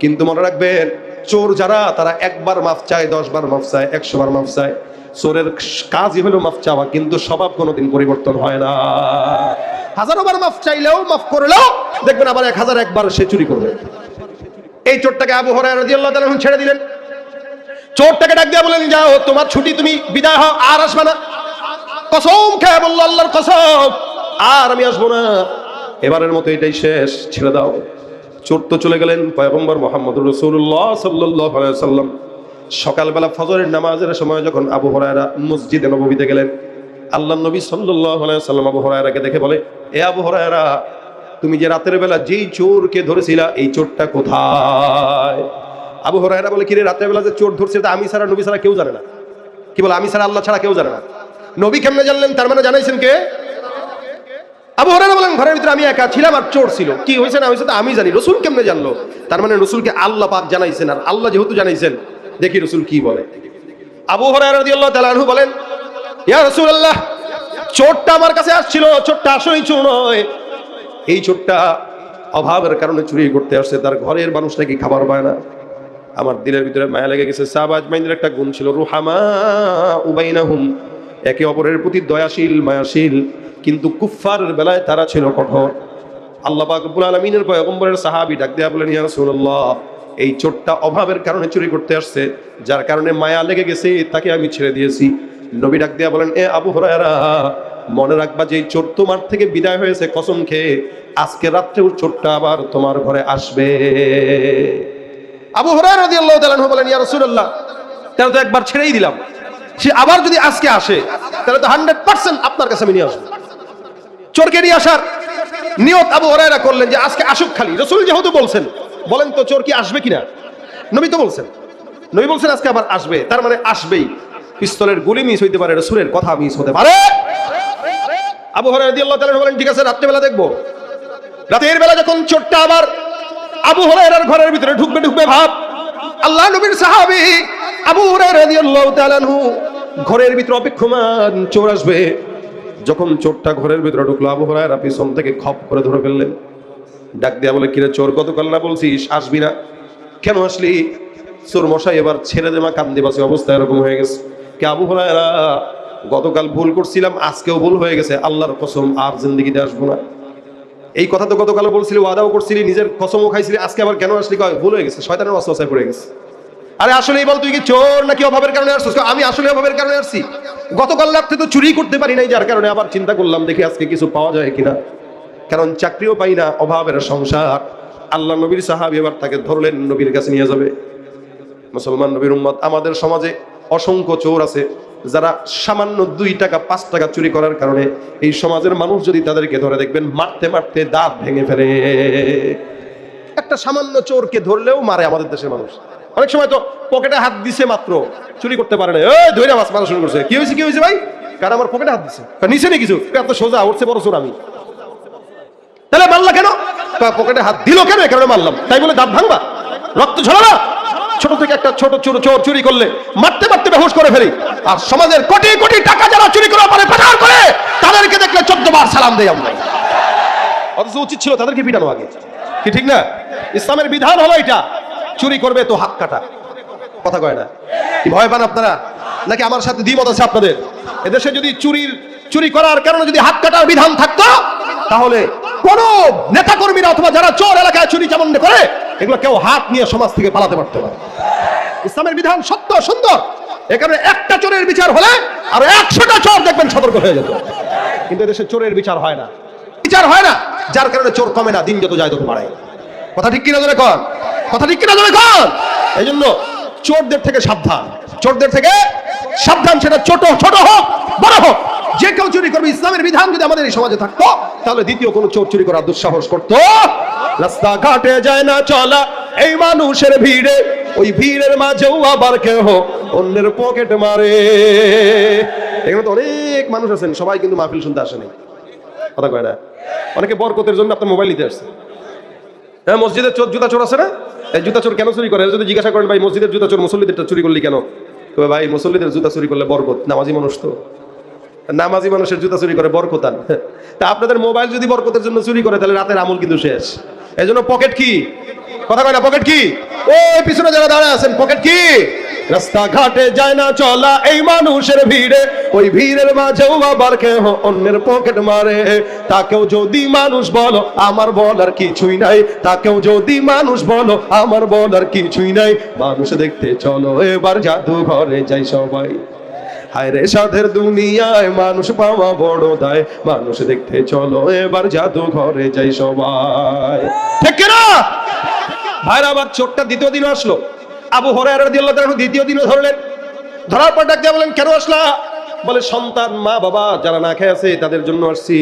কিন্তু মনে রাখবেন, চোর যারা তারা একবার মাফ চায়, 10 বার মাফ চায়, 100 বার মাফ চায়। চোরের কাজই হলো মাফ চাওয়া, কিন্তু স্বভাব কোনোদিন পরিবর্তন হয় না। 1000 বার মাফ চাইলেও, মাফ করলেও দেখবেন আবার 1001 বার সে চুরি করবে। এই চোরটাকে আবু হুরায়রা রাদিয়াল্লাহু তাআলা ছেড়ে দিলেন। চোরটাকে ডাক দিয়ে বলেন, যাও তোমার ছুটি, তুমি বিদায় হও, আর আসবে না। কসম খেয়ে বলল, আল্লাহর কসম, আর আমি আসবো না, এবারের মতো এটাই শেষ, ছেড়ে দাও। চোর তো চলে গেলেন। পয়গম্বর মুহাম্মদুর রাসূলুল্লাহ সাল্লাল্লাহু আলাইহি ওয়াসাল্লাম সকালবেলা ফজরের নামাজের সময় যখন আবু হুরায়রা মসজিদে নববীতে গেলেন, আল্লাহর নবী সাল্লাল্লাহু আলাইহি ওয়াসাল্লাম আবু হুরায়রাকে দেখে বলে, এ আবু হুরায়রা, তুমি যে রাতের বেলা যেই চোরকে ধরেছিলা, এই চোরটা কোথায়? আবু হুরায়রা বলে, কি রে, রাতের বেলা যে চোর ধরছে তা আমি ছাড়া, নবী ছাড়া কেউ জানে না। কি বলে? আমি ছাড়া, আল্লাহ ছাড়া কেউ জানে না। নবী কেমনে জানলেন? তার মানে জানাইছেন কে? আবু হুরায়রা বলেন ঘরের ভিতরে আমি একা ছিলাম আর চোর ছিল। কি হয়েছে না হয়েছে তা আমি জানি, রসুল কেমনে জানলো? তার মানে রসুলকে আল্লাহ পাক জানাইছেন, আর আল্লাহ যেহেতু জানাইছেন দেখি রসুল কি বলে। আবু হুরায়রা রাদিয়াল্লাহু তাআলা আনহু বলেন, ইয়া রাসূলুল্লাহ, চোরটা আমার কাছে আসছিল, চোরটা আসলেই চোর নয়, এই চোরটা অভাবের কারণে চুরি করতে আসছে, তার ঘরের মানুষ নাকি খাবার পায় না। আমার দিলের ভিতরে মায়া লেগে গেছে। সাহাবা আজমাইনদের একটা গুণ ছিল, রুহামা উবাইনাহুম, একে অপরের প্রতি দয়াশীল মায়াশীল, কিন্তু কুফফারের বেলায় তারা ছিল কঠোর। আল্লাহ পাক রব্বুল আলামিনের পয়গম্বরের সাহাবী ডাক দেয়া বলেন, ইয়া রাসূলুল্লাহ, এই চোরটা অভাবের কারণে চুরি করতে আসছে, যার কারণে মায়া লেগে গেছে, তাকে আমি ছেড়ে দিয়েছি। নবী ডাক দেয়া বলেন, এ আবু হুরায়রা, মনে রাখবা যে এই চোর তোমার থেকে বিদায় হয়েছে কসম খেয়ে, আজকে রাত্রেও চোরটা আবার তোমার ঘরে আসবে। আবু হুরায়রা রাদিয়াল্লাহু তাআলা আনহু বলেন, ইয়া রাসূলুল্লাহ, তাহলে তো একবার ছেড়েই দিলাম, সে আবার যদি আজকে আসে তাহলে তো 100% আপনার কাছে আমি নিয়ে আসবো। চোরকে নিয়ে আসার নিয়ত আবু হুরায়রা করলেন যে আজকে আসুক খালি, রাসূল যেহেতু বলছেন, বলেন তো চোর কি আসবে কিনা? নবী তো বলছেন, নবী বলছেন আজকে আবার আসবে, তার মানে আসবেই। পিস্তলের গুলি মিস হইতে পারে, রাসূলের কথা মিস হতে পারে। আবু হুরায়রা রাদিয়াল্লাহু তাআলা বলেন, ঠিক আছে, রাতের বেলা দেখবো। রাতের বেলা যখন চোরটা আবার আবু হুরায়রার ঘরের ভিতরে ঢুকবে ভাব, আল্লাহ নবীর সাহাবী আবু হুরায়রা রাদিয়াল্লাহু তাআলা আনহু ঘরের ভিতরে অপেক্ষমান, চোর আসবে। যখন চোরটা ঘরের ভিতরে ঢুকলো, আবু হুরায়রা পিছন থেকে খপ করে ধরে ফেললেন। ডাক দিয়া বলে, কিরে চোর, গতকাল না বলছিস আসবি না, কেন আসলি? চোর মশাই, এবার ছেড়ে দেমা কান্দি বাসি অবস্থা এরকম হয়ে গেছে। কে আবু হুরায়রা, গতকাল ভুল করছিলাম, আজকেও ভুল হয়ে গেছে, আল্লাহর কসম আর জিন্দেগিতে আসবো না। এই কথা তো গতকাল বলছিলি, ওয়াদাও করছিলি, নিজের কসমও খাইছিলি, আজকে আবার কেন আসলি? কয় ভুল হয়ে গেছে, শয়তানের ওয়াসওয়াসায় পড়ে গেছে। আরে আসলেই বল, তুই কি চোর নাকি অভাবের কারণে আসছিস? আমি আসলে অভাবের কারণে আসছি, গতকাল রাতে তো চুরি করতে পারি নাই, যার কারণে আবার চিন্তা করলাম দেখি আজকে কিছু পাওয়া যায় কিনা, কারণ চাকরিও পাই না, অভাবের সংসার। আল্লাহ নবীর সাহাবী এবার তাকে ধরলেন, নবীর কাছে নিয়ে যাবে। মুসলমান নবীর উম্মত, আমাদের সমাজে অসংখ্য চোর আছে, যারা সামান্য 2 টাকা 5 টাকা চুরি করার কারণে এই সমাজের মানুষ যদি তাদেরকে ধরে, দেখবেন মারতে মারতে দাঁত ভেঙে ফেলে। একটা সামান্য চোরকে ধরলেও মারে আমাদের দেশের মানুষ। অনেক সময় তো পকেটে হাত দিছে মাত্র, চুরি করতে পারে না, ধরে মারা শুরু করছে। কি হয়েছে ভাই? কারণ আমার পকেটে হাত দিছে, নিচে নেই কিছু, এত সোজা উঠছে, বড় চোর আমি। তাহলে মারলা কেন? পকেটে হাত দিল কেন? এই কারণে মারলাম। তাই বলে দাঁত ভাঙবা, রক্ত ঝরাবা? ছোট থেকে একটা ছোট চোর চুরি করলে মারতে মারতে বেহুশ করে ফেলি। আর সমাজের কোটি কোটি টাকা যারা চুরি করে পরে পাচার করে, তাদেরকে দেখলে 14 বার সালাম দেই আমরা। অথচ উচিত ছিল তাদেরকে পিটানো আগে, কি ঠিক না? ইসলামের বিধান হলো এটা, চুরি করবে তো হাত কাটা। কথা কয় না? কি ভয় পান আপনারা, নাকি আমার সাথে দ্বিমত আছে আপনাদের? এদেশে যদি চুরি করার কারণে যদি হাত কাটার বিধান থাকতো, তাহলে কোন নেতা কর্মীরা অথবা যারা চোর এলাকায় চুরি চামন্ডে করে, এগুলো কেউ হাত নিয়ে সমাজ থেকে পালাতে পারতো না। ইসলামের বিধান সত্য সুন্দর, এখানে একটা চোরের বিচার হলে আর 100টা চোর দেখবেন সতর্ক হয়ে যেত। কিন্তু দেশে চোরের বিচার হয় না, যার কারণে চোর কমে না, দিন যত যায় তত বাড়ে। কথা ঠিক কিনা জোরে কন? কথা ঠিক কিনা জোরে কন? এই জন্য চোরদের থেকে সাবধান, সেটা ছোট হোক বড় হোক, যে কেউ চুরি করবে। ইসলামের বিধান যদি আমাদের এই সমাজে থাকতো, তাহলে দ্বিতীয় কোনো চোর চুরি করার দুঃসাহস করতো। রাস্তা ঘাটে যায় না চলা এই মানুষের ভিড়ে, ওই ভিড়ের মাঝেও আবার কেহ অন্যের পকেট মারে। এখানে তো অনেক মানুষ আছেন, সবাই কিন্তু মাহফিল শুনতে আসেনি। কথা কয় না? অনেকে বরকতের জন্য আপনার মোবাইল নিতে আসছে। হ্যাঁ, মসজিদের জুতা চোর আছে না? এই জুতা চোর কেন চুরি করে? যদি জিজ্ঞাসা করেন, ভাই মসজিদের জুতা চোর মুসল্লিদেরটা চুরি করলি কেন? তবে ভাই, মুসল্লিদের জুতা চুরি করলে বরকত, নামাজি মানুষ তো, নামাজি মানুষের জুতা চুরি করে বরকতান। তা আপনাদের মোবাইল যদি বরকতের জন্য চুরি করে, তাহলে রাতের আমল কিন্তু শেষ। এই জন্য পকেট কি? কথা কয় না? পকেট কি? ওই পিছনে যারা দাঁড়ায় আছেন, পকেট কি? রাস্তা ঘাটে যায় না চলা এই মানুষের ভিড়ে, ওই ভিড়ের মাঝেও আবার কেহ অন্যের পকেট মারে। তাকেও যদি মানুষ বলো আমার বলার কিছুই নাই, তাকেও যদি মানুষ বলো আমার বলার কিছুই নাই। মানুষ দেখতে চলো এবার জাদুঘরে যাই সবাই। হায় রে সাধের দুনিয়ায় মানুষ পাওয়া বড় দায়, মানুষ দেখতে চলো এবার জাদুঘরে যাই সবাই। ঠিক না ভাইরা? আবার চোরটা দ্বিতীয় দিন আসলো। আবু হুরায়রা রাদিয়াল্লাহু তাআলা দ্বিতীয় দিনও ধরলেন। ধরার পর ডাক দিয়ে বলেন, কেন আসলা? বলে, সন্তান মা বাবা যারা না খেয়ে আছে তাদের জন্য আসছি।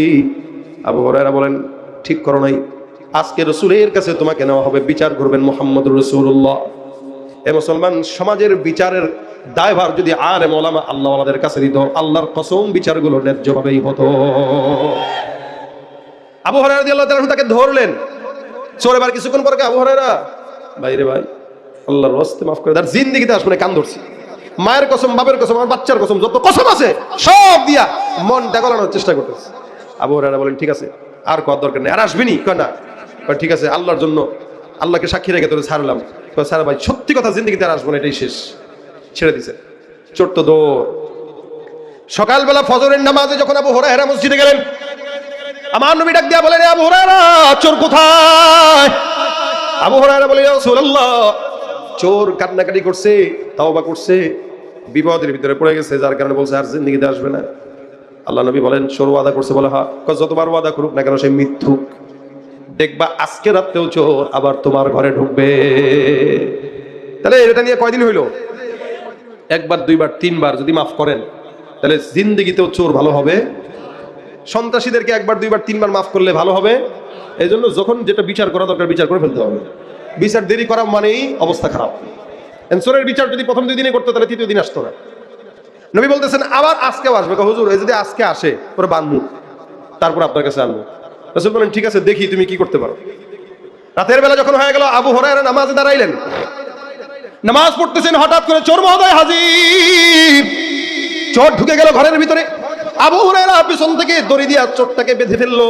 আবু হুরায়রা বলেন, ঠিক করো নাই, আজকে রাসূলের কাছে তোমাকে নেওয়া হবে, বিচার করবেন মুহাম্মদুর রাসূলুল্লাহ। এ মুসলমান, সমাজের বিচারের দায়ভার যদি আলেম ওলামা আল্লাহওয়ালাদের কাছে দিত, আল্লাহর কসম বিচারগুলো ন্যায্যভাবেই হতো। আবু হুরায়রা রাদিয়াল্লাহু তাআলা তাকে ধরলেন। চোর এবার কিছুক্ষণ পরে আবু হুরায়রা, ভাই রে ভাই, আল্লাহর ওয়াস্তে মাফ করে, তার জিন্দেগিতে আসলে কান ধরছি, মায়ের কসম, বাপের কসম, আমার বাচ্চার কসম, যত কসম আছে সব দিয়া মনটা গলানোর চেষ্টা করতেছে। আবু হুরায়রা বলেন, ঠিক আছে, আর কত দরকার নেই, আর আসবিনি? কয় না। ঠিক আছে, আল্লাহর জন্য, আল্লাহকে সাক্ষী রেখে তোরে ছাড়লাম। স্যার ভাই সত্যি কথা, জিন্দেগিতে আর আসবো না, এটাই শেষ। ছেড়ে দিছে। চোর তো দৌড়। সকালবেলা ফজরের নামাজে যখন আবু হুরায়রা মসজিদে গেলেন, আমার নবী ডাক দিয়া বলেন, আবু হুরায়রা, চোর কোথায়? আবু হুরায়রা বলে, ইয়া রাসূলুল্লাহ, চোর কান্নাকাটি করছে, তাওবা করছে, বিপদের ভিতরে পড়ে গেছে, যার কারণে বলছে আর জিন্দেগিতে আসবে না। আল্লাহ নবী বলেন, চোর ওয়াদা করছে? বলে হ্যাঁ। যতবার ওয়াদা করুক না কেন সে মিথ্যুক, দেখবা আজকে রাতেও চোর আবার তোমার ঘরে ঢুকবে। তাহলে এটা নিয়ে কয়দিন হইলো? একবার, দুইবার, তিনবার যদি মাফ করেন তাহলে জিন্দেগিতেও চোর ভালো হবে। সন্ত্রাসীদেরকে একবার, দুইবার, তিনবার মাফ করলে ভালো হবে। এই জন্য যখন যেটা বিচার করা দরকার বিচার করে ফেলতে হবে। বিচার দেরি করা মানেই অবস্থা খারাপ। চোরের বিচার যদি প্রথম 2 দিনে করতো তাহলে 3য় দিন আসতো না। নবী বলতেছেন আবার আজকেও আসবে। হুজুর, এই যদি আজকে আসে পরে বানবো, তারপর আপনার কাছে আনবো। রাসূল বলেন, ঠিক আছে, দেখি তুমি কি করতে পারো। রাতের বেলা যখন হয়ে গেল, আবু হুরায়রা নামাজে দাঁড়াইলেন, নামাজ পড়তেছেন, হঠাৎ করে চোর মহোদয় হাজির। চোর ঢুকে গেল ঘরের ভিতরে। আবু হুরায়রা পিছন থেকে দড়ি দিয়া চোরটাকে বেঁধে ফেললো।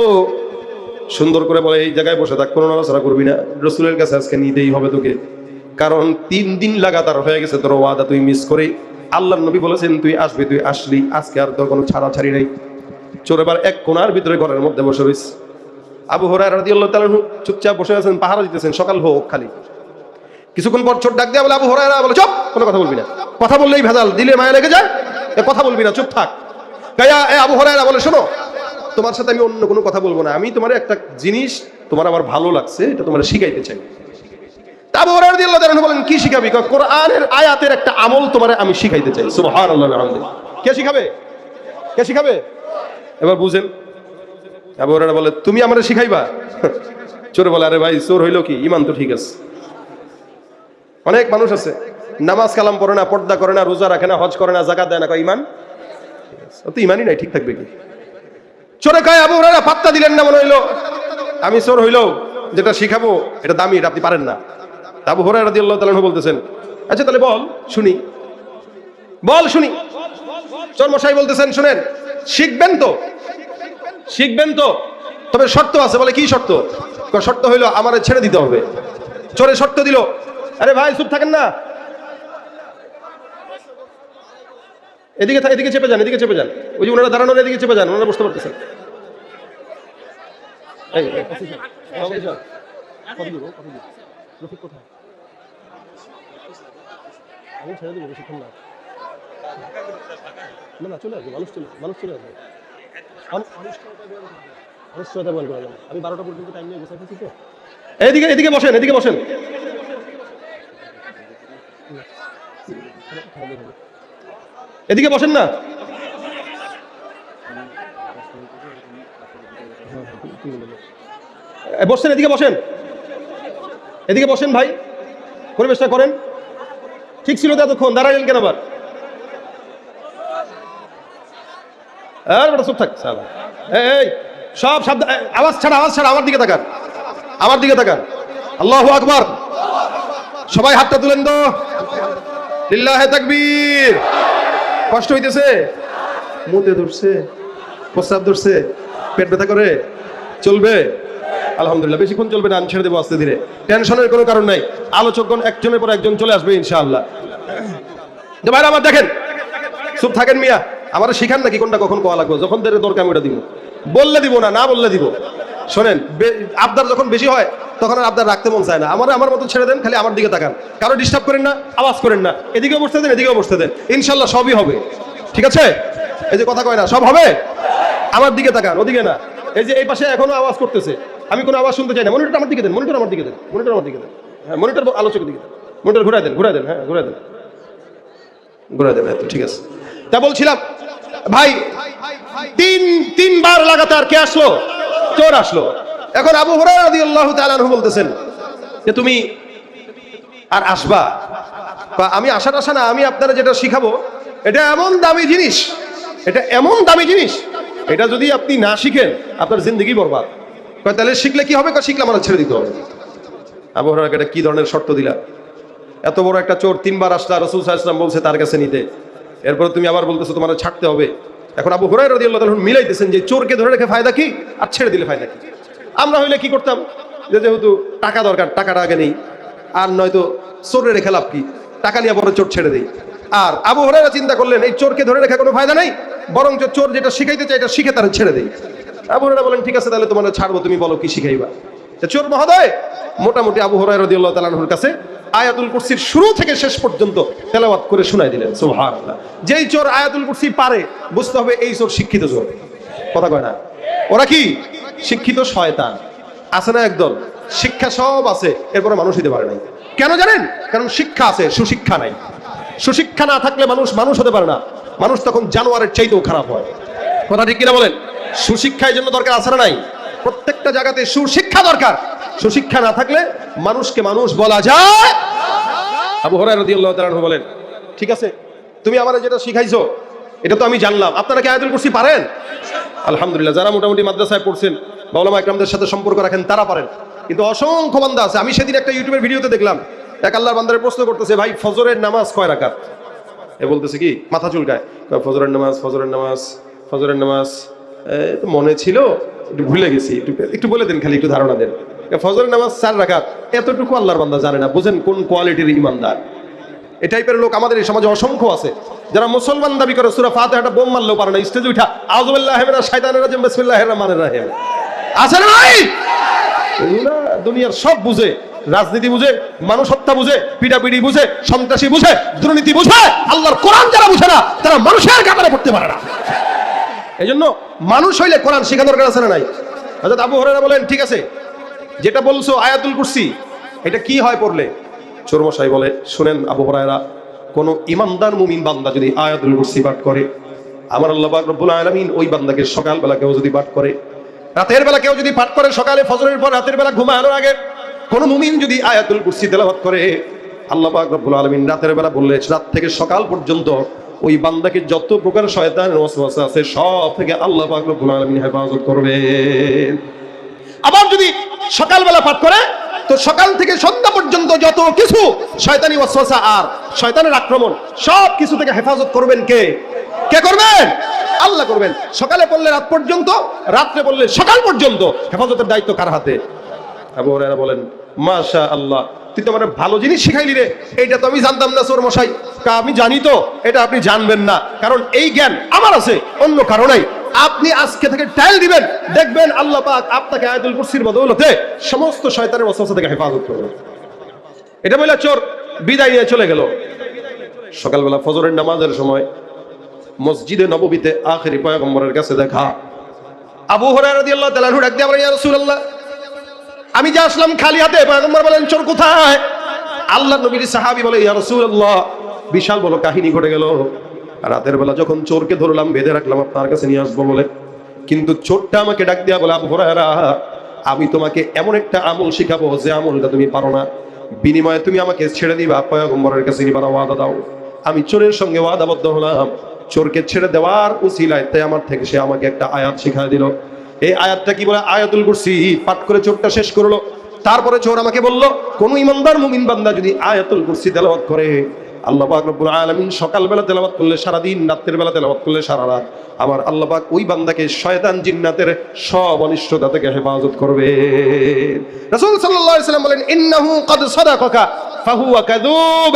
সুন্দর করে বলে, এই জায়গায় বসে থাক, কোনো নড়াচড়া করবি না, রাসূলের কাছে আজকে নিতেই হবে তোকে, কারণ 3 দিন লাগাতার হয়ে গেছে তোর ওয়াদা তুই মিস করে। আল্লাহর নবী বলেছেন তুই আসবি, তুই আসলি, আজকে আর তোর কোনো ছাড়াছাড়ি নেই। চোর এবার এক কোণার ভিতরে ঘরের মধ্যে বসে রয়েছে। আবু হুরায়রা রাদিয়াল্লাহু তাআলা চুপচাপ বসে আছেন, পাহারা দিতেছেন, সকাল হোক খালি। কিছুক্ষণ পর চোর ডাক দিয়া বলে, আবু হুরায়রা, বলে চুপ, কোনো কথা বলবি না, কথা বললেই ভেজাল, দিলে মায়া লেগে যায়, কথা বলবি না, চুপ থাক। আবু হুরায়রা বলে, শোনো, তোমার সাথে আমি অন্য কোনো কথা বলবো না, আমি তোমার একটা জিনিস তোমার আমার ভালো লাগছে, এটা তোমার শিখাইতে চাই। আবু হুরায়রা রাদিয়াল্লাহু তাআলা বলেন, কি শিখাবি? কোরআনের আয়াতের একটা আমল তোমারে আমি শিখাইতে চাই। সুবহানাল্লাহ, আলহামদুলিল্লাহ। কে শিখাবে? কে শিখাবে? এবার বুঝেন। আবু হুরায়রা বলে, তুমি আমারে শিখাইবা? চোর বলে, আরে ভাই, চোর হইলো কি, ঈমান তো ঠিক আছে। অনেক মানুষ আছে নামাজ কালাম পড়ে না, পর্দা করে না, রোজা রাখে না, হজ করে না, যাকাত দেয় না, কয় ঈমান, ও তো ঈমানই নাই, ঠিক থাকবে কি? চোরে কয়, আবু হুরায়রা পাত্তা দিলেন না, মনে হইলো আমি চোর হইলো, যেটা শিখাবো এটা দামি, এটা আপনি পারেন না। আবু হুরায়রা রাদিয়াল্লাহু তাআলা বলতেছেন, আচ্ছা তাহলে বল শুনি, বল শুনি। চোর মশাই বলতেছেন, শুনেন, শিখবেন তো, শিখবেন তো, তবে শর্ত আছে। বলে, কি শর্ত? শর্ত হইলো আমারে ছেড়ে দিতে হবে। চোরে শর্ত দিল। আরে ভাই চুপ থাকেন না, এদিকে এদিকে চেপে যান, এদিকে চেপে যান, ওই যে ওনারা দাঁড়ানোর এদিকে চেপে যান, ওনারা বুঝতে পারতেছেন। আমি ছেড়ে দেবো, বেশিক্ষণ না, না চলে আসবে, মানুষ চলে আসবে। আমি 12টা পর্যন্ত টাইম নিয়ে বসে থাকি তো। এদিকে এদিকে বসেন, এদিকে বসেন, এদিকে বসেন না। বসছেন, এদিকে বসেন, এদিকে বসেন ভাই, পরিবেশটা করেন। ঠিক ছিল তো এতক্ষণ, দাঁড়ালেন কেন আবার? চুপ থাক, এই সব শব্দ, আওয়াজ ছাড়া, আওয়াজ ছাড়া, আমার দিকে তাকান, আমার দিকে তাকান। আল্লাহু আকবার। সবাই হাতটা তুলেন তো, লিল্লাহে তাকবীর। কষ্ট হইতেছে? মুতে ধরছে, প্রস্রাব ধরছে, পেট ব্যথা করে, চলবে? আলহামদুলিল্লাহ, বেশিক্ষণ চলবে না, আমি ছেড়ে দেবো আস্তে ধীরে। টেনশনের কোনো কারণ নাই, আলোচকগণ একজনের পর একজন চলে আসবে ইনশাআল্লাহ। ভাইরা আমার দেখেন, চুপ থাকেন মিয়া, আমার শিখান নাকি কোনটা কখন কোয়া লাগবে, যখন দরকার আমি ওটা দিব, বললে দিব না, না বললে দিব। শোনেন, আবদার যখন বেশি হয় তখন আর আবদার রাখতে মন চায় না। আমার মতো ছেড়ে দেন, খালি আমার দিকে তাকান, কারো ডিস্টার্ব করেন না, আওয়াজ করেন না, এদিকেও বসতে দেন, এদিকেও বসতে দেন, ইনশাল্লাহ সবই হবে, ঠিক আছে? এই যে কথা কয় না, সব হবে, আমার দিকে তাকান, ওদিকে না। এই যে এই পাশে এখনো আওয়াজ করতেছে, আমি কোনো আওয়াজ শুনতে চাই না, মনিটর আমার দিকে দেন, মনিটর আমার দিকে দেন, মনিটর আমার দিকে দেন, হ্যাঁ মনিটর আলোচকের দিকে দেন, মনিটর ঘুরাই দেন, ঘুরাই দেন, হ্যাঁ ঘুরাই দেন, ঘুরাই দেন, ঠিক আছে। তা বলছিলাম ভাই, তিনবার লাগাতার কে আসলো? চোর আসলো। এখন আবু হুরায়রা রাদিয়াল্লাহু তাআলা আনহু বলতেছেন যে তুমি আর আসবা? আমি আসার আশা না, আমি আপনারা যেটা শিখাবো এটা এমন দামি জিনিস, এটা এমন দামি জিনিস, এটা যদি আপনি না শিখেন আপনার জিন্দেগি বরবাদ। কয় তাহলে শিখলে কি হবে? কয় শিখলে আমার ছেড়ে দিতে হবে। আবু হুরায়রাকে এটা কি ধরনের শর্ত দিলা? এত বড় একটা চোর 3 বার আসলা, রাসূল সাল্লাল্লাহু আলাইহি ওয়াসাল্লাম বলছে তার কাছে নিতে, এরপর তুমি আবার বলতেছো তোমার ছাড়তে হবে। এখন আবু হুরায়রা রাদিয়াল্লাহু তাআলা মিলাইতেছেন যে চোরকে ধরে রেখে ফায়দা কি আর ছেড়ে দিলে ফায়দা কি। আমরা হইলে কি করতাম, যে যেহেতু টাকা দরকার টাকাটা আগে নেই, আর নয়তো চোরে রেখে লাভ কি, টাকা নিয়ে বড় চোর ছেড়ে দেই। আর আবু হুরায়রা চিন্তা করলেন এই চোরকে ধরে রেখে কোনো ফায়দা নেই, বরং চোর যেটা শিখাইতে চায় এটা শিখে তার ছেড়ে দেই। আবু হুরায়রা বলেন ঠিক আছে তাহলে তোমার ছাড়বো, তুমি বলো কি শিখাইবা। চোর মহোদয় মোটামুটি আবু হুরায়রা রাদিয়াল্লাহু তাআলা আনহুর কাছে আয়াতুল কুরসির শুরু থেকে শেষ পর্যন্ত তেলাওয়াত করে শোনাই দিলেন। সুবহানাল্লাহ। যেই চোর আয়াতুল কুরসি পারে বুঝতে হবে এই চোর শিক্ষিত চোর। কথা কয় না? ওরা কি শিক্ষিত শয়তান। আছে না একদল শিক্ষা সব আছে, এরপরে মানুষ হইতে পারে নাই। কেন জানেন? কারণ শিক্ষা আছে, সুশিক্ষা নাই। সুশিক্ষা না থাকলে মানুষ হতে পারে না, মানুষ তখন জানোয়ারের চাইতেও খারাপ হয়। কথা ঠিক কিনা বলেন? সুশিক্ষা এই জন্য দরকার আছে না নাই? প্রত্যেকটা জায়গাতে সুশিক্ষা দরকার। সুশিক্ষা না থাকলে মানুষকে মানুষ বলা যায়। আবু হুরায়রা রাদিয়াল্লাহু তাআলা আনহু বলেন ঠিক আছে তুমি আমারে যেটা শিখাইছো এটা তো আমি জানলাম। আপনারা কি আয়াতুল কুরসি পারেন? আলহামদুলিল্লাহ। যারা মোটামুটি মাদ্রাসায় পড়ছেন বা উলামা ইকরামদের সাথে সম্পর্ক রাখেন তারা পারেন, কিন্তু অসংখ্য বান্দা আছে। আমি সেদিন একটা ইউটিউবের ভিডিওতে দেখলাম এক আল্লাহর বান্দারে প্রশ্ন করতেছে, ভাই ফজরের নামাজ কয় রাকাত? এ বলতেছে কি মাথা চুলকায়, ফজরের নামাজ তো মনে ছিল একটু ভুলে গেছি, একটু বলে দেন, খালি একটু ধারণা দেন। ফজরের নামাজ 4 রাকাত, এতটুকু আল্লাহর বান্দা জানে না। বুঝেন কোন কোয়ালিটির ঈমানদার। এই টাইপের লোক আমাদের এই সমাজে অসংখ্য আছে, যারা মুসলমান দাবি করে সূরা ফাতিহাটা বোম মারলেও পারে না, স্টেজে উঠা আউযু বিল্লাহি মিনাশ শাইতানির রাজিম বিসমিল্লাহির রহমানির রহিম। আছে না ভাই? দুনিয়ার সব বুঝে, রাজনীতি বুঝে, মানুষ হত্যা বুঝে, পিটাপিটি বুঝে, সন্ত্রাসী বুঝে, দুর্নীতি বুঝে, আল্লাহর কোরআন যারা বুঝে না তারা মানুষের কাতারে পড়তে পারে না। এই জন্য মানুষ হইলে কোরআন শেখা দরকার আছে না নাই? হযরত আবু হুরায়রা বলেন ঠিক আছে যেটা বলছো আয়াতুল কুরসি এটা কি হয় পড়লে? চোর মশাই বলে শুনেন আবু হুরায়রা, কোন ইমানদার মুমিন বান্দা যদি আয়াতুল কুরসি পাঠ করে, আমার আল্লাহ পাক রব্বুল আলামিন ওই বান্দাকে সকালবেলা কেউ যদি পাঠ করে, রাতের বেলা কেউ যদি পাঠ করে, সকালে ফজরের পর রাতের বেলা ঘুমানোর আগে কোন মুমিন যদি আয়াতুল কুরসি তেলাওয়াত করে, আল্লাহ পাক রব্বুল আলামিন রাতের বেলা বললে রাত থেকে সকাল পর্যন্ত ওই বান্দাকে যত প্রকার শয়তানের ওয়াসওয়াসা আছে সব থেকে আল্লাহ পাক রব্বুল আলামিন হেফাজত করবেন। আবার যদি সকালবেলা পাঠ করে তো সকাল থেকে সন্ধ্যা পর্যন্ত যত কিছু শয়তানি ওয়াসওয়াসা আর শয়তানের আক্রমণ সব কিছু থেকে হেফাজত করবেন কে? কে করবেন? আল্লাহ করবেন। সকালে পড়লে রাত পর্যন্ত, রাত্রে পড়লে সকাল পর্যন্ত, হেফাজতের দায়িত্ব কার হাতে? আবু হুরায়রা বলেন মাশাআল্লাহ, তুই তো আমার ভালো জিনিস শিখাইলি রে, এইটা তো আমি জানতাম না চোর মশাই। আমি জানি তো এটা আপনি জানবেন না, কারণ এই জ্ঞান আমার আছে, অন্য কারো নাই। আপনি আজকে থেকে ট্রায়াল দিবেন, দেখবেন আল্লাহ পাক আপনাকে আয়াতুল কুরসির বদৌলতে সমস্ত শয়তানের ওয়াসওয়াসা থেকে হেফাজত করবেন। এটা বলে চোর বিদায় নিয়ে চলে গেল। সকালবেলা ফজরের নামাজের সময় মসজিদে নববীতে আখেরি পয়গম্বরের কাছে দেখা। আবু হুরায়রা রাদিয়াল্লাহু তাআলা আনহু ডাক দিয়ে বলেন ইয়া রাসূলুল্লাহ, আমি যে আসলাম খালি হাতে। পয়গম্বর বলেন চোর কোথায়? আল্লাহর নবীর সাহাবী বলে ইয়া রাসূলুল্লাহ, বিশাল বড় কাহিনী ঘটে গেল। রাতের বেলা যখন চোরকে ধরলাম বেঁধে রাখলাম আপনার কাছে নিয়ে আসবো বলে, কিন্তু চোরটা আমাকে ডাক দিয়া বলে আবু হুরায়রা, আমি তোমাকে এমন একটা আমল শিখাবো যে আমলটা তুমি পারো না, বিনিময়ে তুমি আমাকে ছেড়ে দিবা, পয়গম্বরের কাছে নিবা, ওয়াদা দাও। আমি চোরের সঙ্গে ওয়াদাবদ্ধ হলাম, চোরকে ছেড়ে দেওয়ার উসিলায় তাই আমার থেকে সে আমাকে একটা আয়াত শিখায় দিল। এই আয়াতটা কি বলে? আয়াতুল কুরসি। পাঠ করে চোরটা শেষ করলো। তারপরে চোর আমাকে বলল কোন ইমানদার মুমিন বান্দা যদি আয়াতুল কুরসি তেলাওয়াত করে, আল্লাহ পাক রব্বুল আলামিন সকালবেলা তেলাওয়াত করলে সারা দিন, রাতের বেলা তেলাওয়াত করলে সারা রাত, আমার আল্লাহ পাক ওই বান্দাকে শয়তান জিন্নাতের সব অনিষ্টতা থেকে হেফাজত করবে। রাসূল সাল্লাল্লাহু আলাইহি ওয়াসাল্লাম বলেন ইন্নাহু ক্বাদ সাদাকাকা ফাহুয়া কাযুব।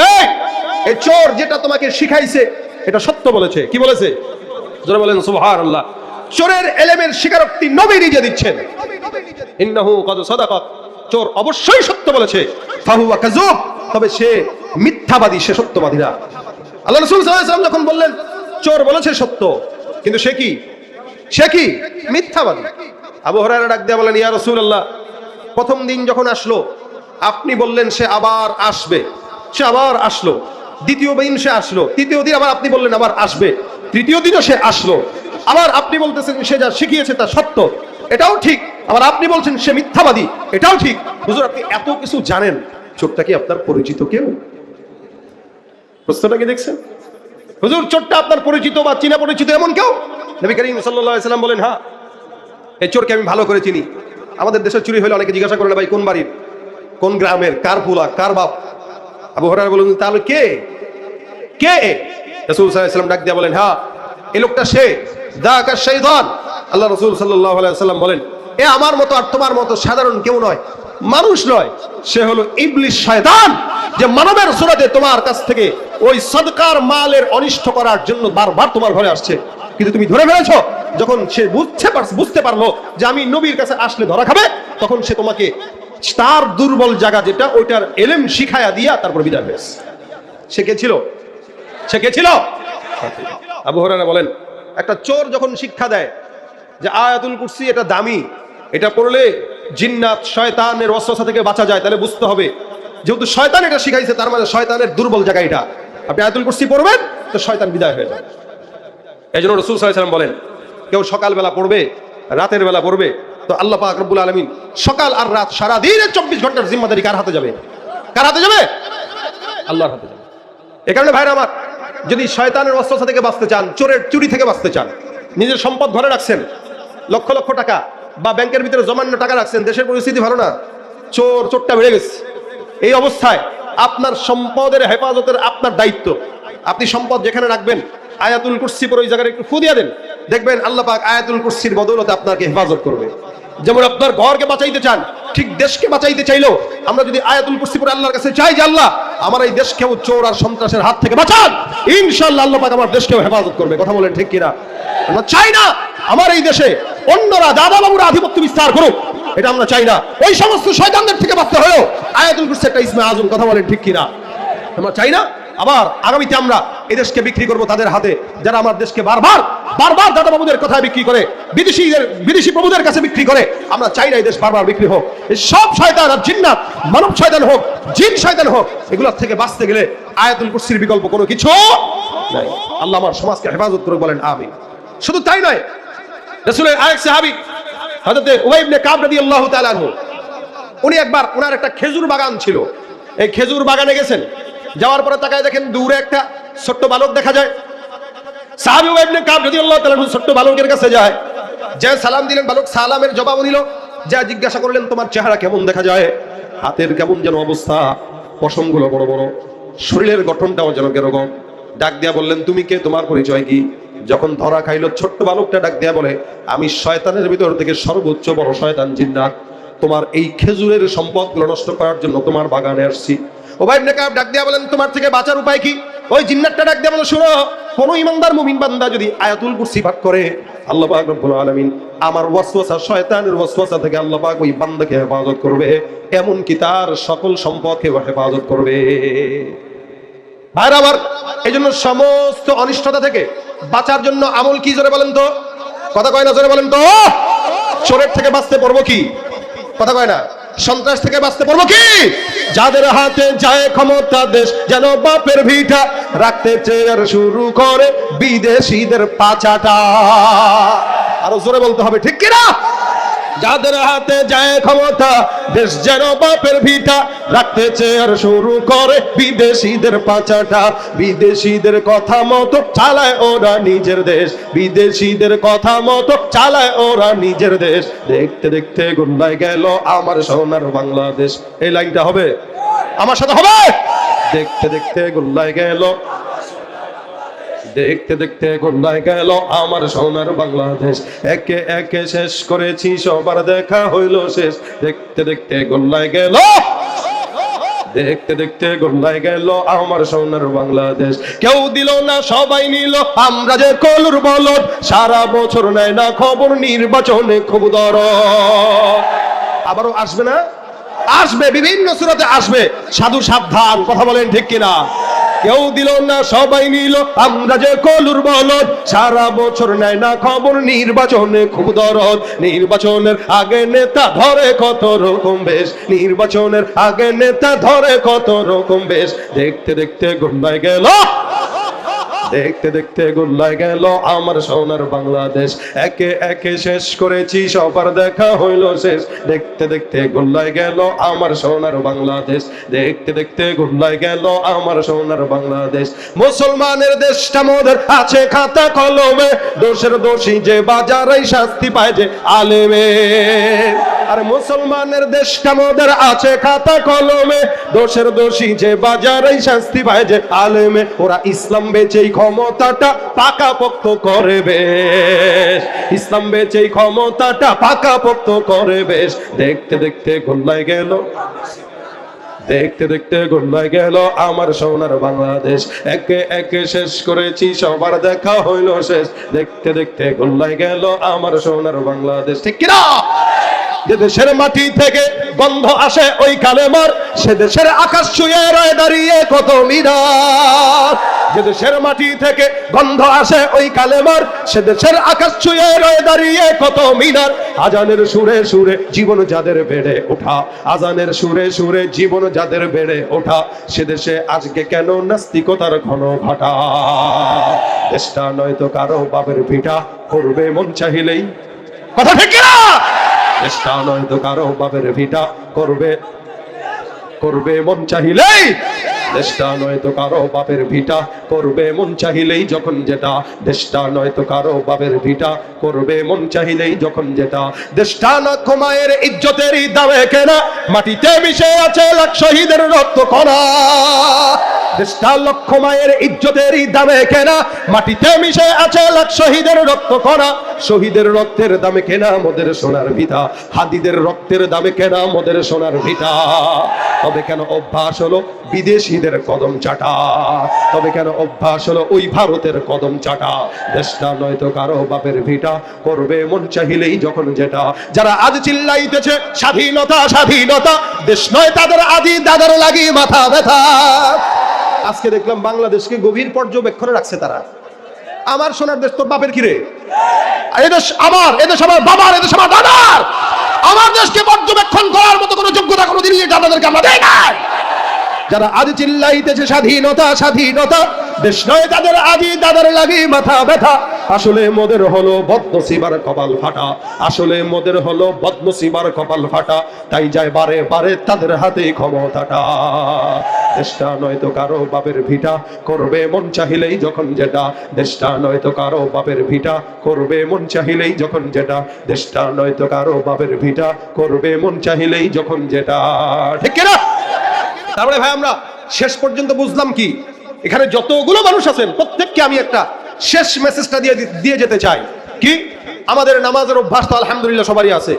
এই চোর যেটা তোমাকে শিখাইছে এটা সত্য বলেছে। কি বলেছে? যারা বলেন সুবহানাল্লাহ। চোরের এলেমের স্বীকারোক্তি নবী নিজে দিচ্ছেন। ইন্নাহু ক্বাদ সাদাকা, চোর অবশ্যই সত্য বলেছে। ফাহুয়া কাযুব, তবে সে মিথ্যাবাদী, সে সত্যবাদী না। আল্লাহ রাসূল সাল্লাল্লাহু আলাইহি ওয়াসাল্লাম যখন বললেন চোর বলেছে সত্য, কিন্তু সে কি মিথ্যাবাদী। আবু হুরায়রা ডাক দিয়ে বলেন ইয়া রাসূলুল্লাহ, প্রথম দিন যখন আসলো আপনি বললেন সে আবার আসবে, সে আবার আসলো। দ্বিতীয় দিন সে আসলো, তৃতীয় দিন আবার আপনি বললেন আবার আসবে, তৃতীয় দিনও সে আসলো। আবার আপনি বলতেছেন সে যা শিখিয়েছে তা সত্য, এটাও ঠিক। আবার আপনি বলছেন সে মিথ্যাবাদী, এটাও ঠিক। হুজুর আপনি এত কিছু জানেন, চোরটা কি আপনার পরিচিত কেউ? প্রশ্নটা কি দেখছেন? হুজুর চোরটা আপনার পরিচিত বা চিনা পরিচিত এমন কেউ? নবী করিম সাল্লাল্লাহু আলাইহি ওয়াসাল্লাম বলেন হ্যাঁ, এই চোরকে আমি ভালো করে চিনি। আমাদের দেশে চুরি হলে অনেকে জিজ্ঞাসা করলে ভাই কোন বাড়ির, কোন গ্রামের, কার পোলা, কার বাপ? আবু হুরায়রা বলেন তাহলে কে কে? রাসূল সাল্লাল্লাহু আলাইহি ওয়াসাল্লাম ডাক দিয়ে বলেন, হ্যাঁ এই লোকটা সে, দাকা শাইতান। আল্লাহ রাসূল সাল্লাল্লাহু আলাইহি ওয়াসাল্লাম বলেন, এ আমার মতো আর তোমার মতো সাধারণ কেউ নয়, মানুষ নয়, সে হলো ইবলিস শয়তান, যে মানবের সুরতে তোমার কাছ থেকে ওই সদকার মালের অনিষ্ট করার জন্য বারবার তোমার ঘরে আসছে, কিন্তু তুমি ধরে ফেলেছো। যখন সে বুঝতে পারলো যে আমি নবীর কাছে আসলে ধরা খাবে, তখন সে তোমাকে তার দুর্বল জায়গা যেটা ওইটার এলেম শিখায়া দিয়া তারপর বিদায় হয়েছে। সে কে ছিল? সে কে ছিল? আবু হুরায়রা বলেন, একটা চোর যখন শিক্ষা দেয় যে আয়াতুল কুরসি এটা দামি, এটা পড়লে জিন্নাত শয়তানের ওয়াসওয়াসা থেকে বাঁচা যায়, তাহলে বুঝতে হবে যেহেতু শয়তান এটা শিখাইছে, তার মানে শয়তানের দুর্বল জায়গা এটা। আপনি আয়াতুল কুরসি পড়বেন তো শয়তান বিদায় হয়ে যাবে। এই জন্য রাসূল সাল্লাল্লাহু আলাইহি ওয়াসাল্লাম বলেন, কেউ সকালবেলা পড়বে, রাতের বেলা পড়বে, তো আল্লাহ পাক রব্বুল আলামিন সকাল আর রাত সারা দিনের 24 ঘন্টার জিম্মাদারি কার হাতে যাবে? কার হাতে যাবে? আল্লাহর হাতে যাবে। এই কারণে ভাইরা আমার, যদি শয়তানের ওয়াসওয়াসা থেকে বাঁচতে চান, চোরের চুরি থেকে বাঁচতে চান, নিজের সম্পদ ঘরে রাখছেন, লক্ষ লক্ষ টাকা বা ব্যাংকের ভিতরে জমানো টাকা রাখছেন, দেশের পরিস্থিতি ভালো না, চোরটা বেড়ে গেছে, এই অবস্থায় আপনার সম্পদের হেফাজতের আপনার দায়িত্ব। আপনি সম্পদ যেখানে রাখবেন আয়াতুল কুরসি পরে ওই জায়গায় একটু ফু দিয়ে দেন, দেখবেন আল্লাহ পাক আয়াতুল কুরসির বদৌলতে আপনাকে হেফাজত করবে। যেমন আপনার ঘরকে বাঁচাইতে চান, ঠিক দেশকে বাঁচাইতে চাইলো আমরা যদি আয়াতুল কুরসি পরে আল্লাহর কাছে চাই যে আল্লাহ আমার এই দেশকেও চোর আর সন্ত্রাসের হাত থেকে বাঁচান, ইনশাআল্লাহ আল্লাহ পাক আমার দেশকেও হেফাজত করবে। কথা বলেন ঠিক কিনা? আমরা চাই না আমার এই দেশে অন্যরা দাদা বাবুরা আধিপত্য বিস্তার করুক, এটা আমরা চাই না। ওই সমস্ত শয়তানদের থেকে বাঁচতে হলেও আয়াতুল কুরসি একটা ইসমে আজম। কথা বলেন ঠিক কিনা? আমরা চাই না আবার আগামীতে আমরা এই দেশকে বিক্রি করব তাদের হাতে, যারা আমার দেশকে বারবার দাদা বাবুদের কথায় বিক্রি করে, বিদেশি প্রভুদের কাছে বিক্রি করে। আমরা চাই না এই দেশ বারবার বিক্রি হোক। এই সব শয়তান আর জিন্নাত, মানব শয়তান হোক, জিন শয়তান হোক, এগুলোর থেকে বাঁচতে গেলে আয়াতুল কুরসির বিকল্প কোনো কিছু নাই। আল্লাহ আমার সমাজকে হেফাজত করুক, বলেন আমিন। শুধু তাই নয়, রাসূলের আরেক সাহাবী হযরত উবাই ইবনে কাব রাদিয়াল্লাহু তাআলা আনহু, উনি একবার ওনার একটা খেজুর বাগান ছিল, এই খেজুর বাগানে গেছেন, যাওয়ার পরে তাকায় দেখেন দূরে একটা ছোট্ট বালক দেখা যায়। সাহাবী উবাই ইবনে কাব রাদিয়াল্লাহু তাআলা আনহু ছোট্ট বালকের কাছে যায়, যে সালাম দিলেন, বালক সালামের জবাব দিল, যা জিজ্ঞাসা করলেন তোমার চেহারা কেমন দেখা যায়, হাতের কেমন যেন অবস্থা, পশমগুলো বড় বড়, শরীরের গঠনটাও যেন কিরকম। ডাক দিয়া বললেন তুমি কে, তোমার পরিচয় কি? যখন ধরা খাইল, ছোট্ট বালকটা ডাক দিয়া বলে আমি শয়তানের ভিতর থেকে সর্বোচ্চ বড় শয়তান জিন্নাত, তোমার এই খেজুরের সম্পদগুলো নষ্ট করার জন্য তোমার বাগানে আসছি। উবাই ইবনে কাব ডাক দিয়া বলেন তোমার থেকে বাঁচার উপায় কি? ওই জিন্নাতটা ডাক দিয়া বলে শোনো, কোন ইমানদার মুমিন বান্দা যদি আয়াতুল কুরসি পাঠ করে, আল্লাহ পাক রব্বুল আলামিন আমার ওয়াসওয়াসা, শয়তানের ওয়াসওয়াসা থেকে আল্লাহ পাক ওই বান্দাকে হেফাজত করবে, এমন কি তার সকল সম্পদকে হেফাজত করবে। ভাইরা আমার, এইজন্য সমস্ত অনিষ্টতা থেকে বাঁচার জন্য আমল কি? জোরে বলেন তো, কথা কয় না, জোরে বলেন তো। চোরের থেকে বাঁচতে পারবো কি? কথা কয় না। সন্ত্রাস থেকে বাঁচতে পারবো কি? যাদের হাতে যায় ক্ষমতা, দেশ যেন বাপের ভিটা, রাখতে চেয়ার শুরু করে বিদেশিদের পাচাটা। আরো জোরে বলতে হবে, ঠিক কিনা? যাদের হাতে যায় ক্ষমতা, দেশ যেন বাপের ভিটা, রাখতে চেয়ার শুরু করে বিদেশিদের পাচাটা। বিদেশিদের কথা মতো চালায় ওরা নিজের দেশ, বিদেশিদের কথা মতো চালায় ওরা নিজের দেশ। দেখতে দেখতে গোল্লায় গেল আমার সোনার বাংলাদেশ। এই লাইনটা হবে আমার সাথে, হবে? দেখতে দেখতে গোল্লায় গেল, দেখতে দেখতে গোল্লায় গেল আমার সোনার বাংলাদেশ। একে একে শেষ করেছি, সবার দেখা হইল শেষ। দেখতে দেখতে গোল্লায় গেল, দেখতে দেখতে গোল্লায় গেল আমার সোনার বাংলাদেশ। কেউ দিল না, সবাই নিল, আমরা যে কলুর বলদ, সারা বছর নেয় না খবর, নির্বাচনে খুব দরদ। আবারও আসবে না? আসবে, বিভিন্ন সূরাতে আসবে। সাধু সাবধান, কথা বলেন ঠিক কিনা? কেউ দিল না, সবাই নিল, আমরা যে কলুর বলদ, সারা বছর নেয় না খবর, নির্বাচনে খুব দরদ। নির্বাচনের আগে নেতা ধরে কত রকম বেশ, নির্বাচনের আগে নেতা ধরে কত রকম বেশ। দেখতে দেখতে গোল্লায় গেল, দেখতে দেখতে গোল্লায় গেল আমার সোনার বাংলাদেশ। একে একে শেষ করেছি, সবার দেখা হইল শেষ। দেখতে দেখতে গোল্লায় গেল আমার সোনার বাংলাদেশ। দেখতে দেখতে গোল্লায় গেল আমার সোনার বাংলাদেশ। মুসলমানের দেশটা মোদের আছে খাতা কলমে, দোষের দোষী যে বাজারে শাস্তি পায় যে আলেমে। আর মুসলমানের দেশটা মোদের আছে খাতা কলমে, দোষের দোষী যে বাজারেই শাস্তি পায় যে আলেমে। ওরা ইসলাম বেচেই ক্ষমতাটা পাকাপোক্ত করে বেশ, ইসলাম বেচেই ক্ষমতাটা পাকাপোক্ত করে বেশ। দেখতে দেখতে গোল্লায় গেল, দেখতে দেখতে গোল্লায় গেল আমার সোনার বাংলাদেশ। একে একে শেষ করেছি সবার দেখা হইল শেষ, দেখতে দেখতে গোল্লায় গেল আমার সোনার বাংলাদেশ। ঠিক কিনা? যে দেশের মাটি থেকে গন্ধ আসে ওই কালেমার, সে দেশের আকাশ ছুঁয়ে রয়ে দাঁড়িয়ে কত মিনার। যে দেশের মাটি থেকে গন্ধ আসে ওই কালেমার, সে দেশের আকাশ ছুঁয়ে রয়ে দাঁড়িয়ে কত মিনার। আজানের সুরে সুরে জীবন যাদের বেড়ে ওঠা, আজানের সুরে সুরে জীবন যাদের বেড়ে ওঠা, সে দেশে আজকে কেন নাস্তিকতার ঘন ঘটা। দেশটা নয়তো কারো বাপের ভিটা, করবে মন চাহিলেই, কথা ঠিক কিনা? দেশটা নয়তো কারো বাপের ভিটা, করবে করবে মন চাহিলেই। দেশটা নয়তো কারো বাপের ভিটা, করবে মন চাহিলেই যখন যেটা। দেশটা নয়তো কারো বাপের ভিটা, করবে মন চাহিলেই যখন যেটা। দেশটা লক্ষ মায়ের ইজ্জতেরই দামে কেনা, মাটিতে মিশে আছে লাখ শহীদের রক্ত কণা। দেশটা লক্ষ মায়ের ইজ্জতেরই দামে কেনা, মাটিতে মিশে আছে লাখ শহীদের রক্ত কণা। শহীদের রক্তের দামে কেনা মোদের সোনার ভিটা, হাদিদের রক্তের দামে কেনা মোদের সোনার ভিটা। তবে কেন অভ্যাস হলো বিদেশিদের কদম চাটা, তবে কেন অভ্যাস হলো ওই ভারতের কদম চাটা। দেশটা নয়তো কারো বাপের ভিটা, করবে মন চাহিলেই যখন যেটা। যারা আজ চিল্লাইতেছে স্বাধীনতা স্বাধীনতা, দেশ নয় তাদের আদি দাদার লাগি মাথা ব্যথা। আজকে দেখলাম বাংলাদেশকে গভীর পর্যবেক্ষণে রাখছে তারা। আমার সোনার দেশ তোর বাপের কিরে? এদেশ আমার, এদেশ আমার বাবার, এদেশ আমার দাদার। আমার দেশকে পর্যবেক্ষণ করার মতো কোনো যোগ্যতা কোনোদিন দাদাদেরকে আমরা দেই নাই। যারা আজ চিল্লাইতেছে স্বাধীনতা স্বাধীনতা, দেশ নয় তাদের আদি দাদার লাগি মাথা ব্যথা। আসলে মোদের হলো বদনসিবার কপাল ফাটা, আসলে মোদের হলো বদনসিবার কপাল ফাটা। তাই যায় বারে বারে তাদের হাতে ক্ষমতাটা। দেশটা নয়তো কারো বাপের ভিটা, করবে মন চাহিলেই যখন যেটা। দেশটা নয়তো কারো বাপের ভিটা, করবে মন চাহিলেই যখন যেটা। দেশটা নয়তো কারো বাপের ভিটা, করবে মন চাহিলেই যখন যেটা। ঠিক কিনা? তারপরে ভাই আমরা শেষ পর্যন্ত বুঝলাম কি, এখানে যতগুলো মানুষ আছেন প্রত্যেককে আমি একটা শেষ মেসেজটা দিয়ে যেতে চাই। কি? আমাদের নামাজের অভ্যাস তো আলহামদুলিল্লাহ সবারই আছে,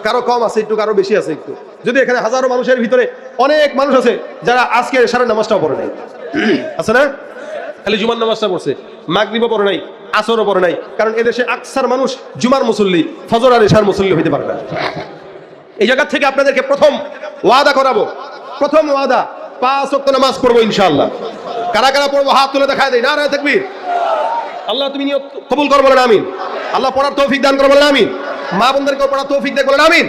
কারো কম আছে একটু, কারো বেশি আছে একটু। যদি এখানে হাজারো মানুষের ভিতরে অনেক মানুষ আছে যারা আজকে এশারের নামাজটাও পড়ে নাই, আছে না? খালি জুমার নামাজটা পড়ছে, মাগরিবও পড়ে নাই, আসরও পড়ে নাই। কারণ এদেশে আকসার মানুষ জুমার মুসল্লি, ফজর আর এশার মুসল্লি হইতে পারে না। এই জায়গা থেকে আপনাদেরকে প্রথম ওয়াদা করাবো, প্রথম ওয়াদা 5 ওয়াক্ত নামাজ পড়বো ইনশাআল্লাহ। কারা কারা পড়বো হাত তুলে দেখায় দেয়, নারায়ে তাকবীর। আল্লাহ তুমি নিয়ত কবুল করো বলেন আমিন। আল্লাহ পড়ার তৌফিক দান করো বলেন আমিন। মা বোনদেরকে পড়ার তৌফিক দেয় বলেন আমিন।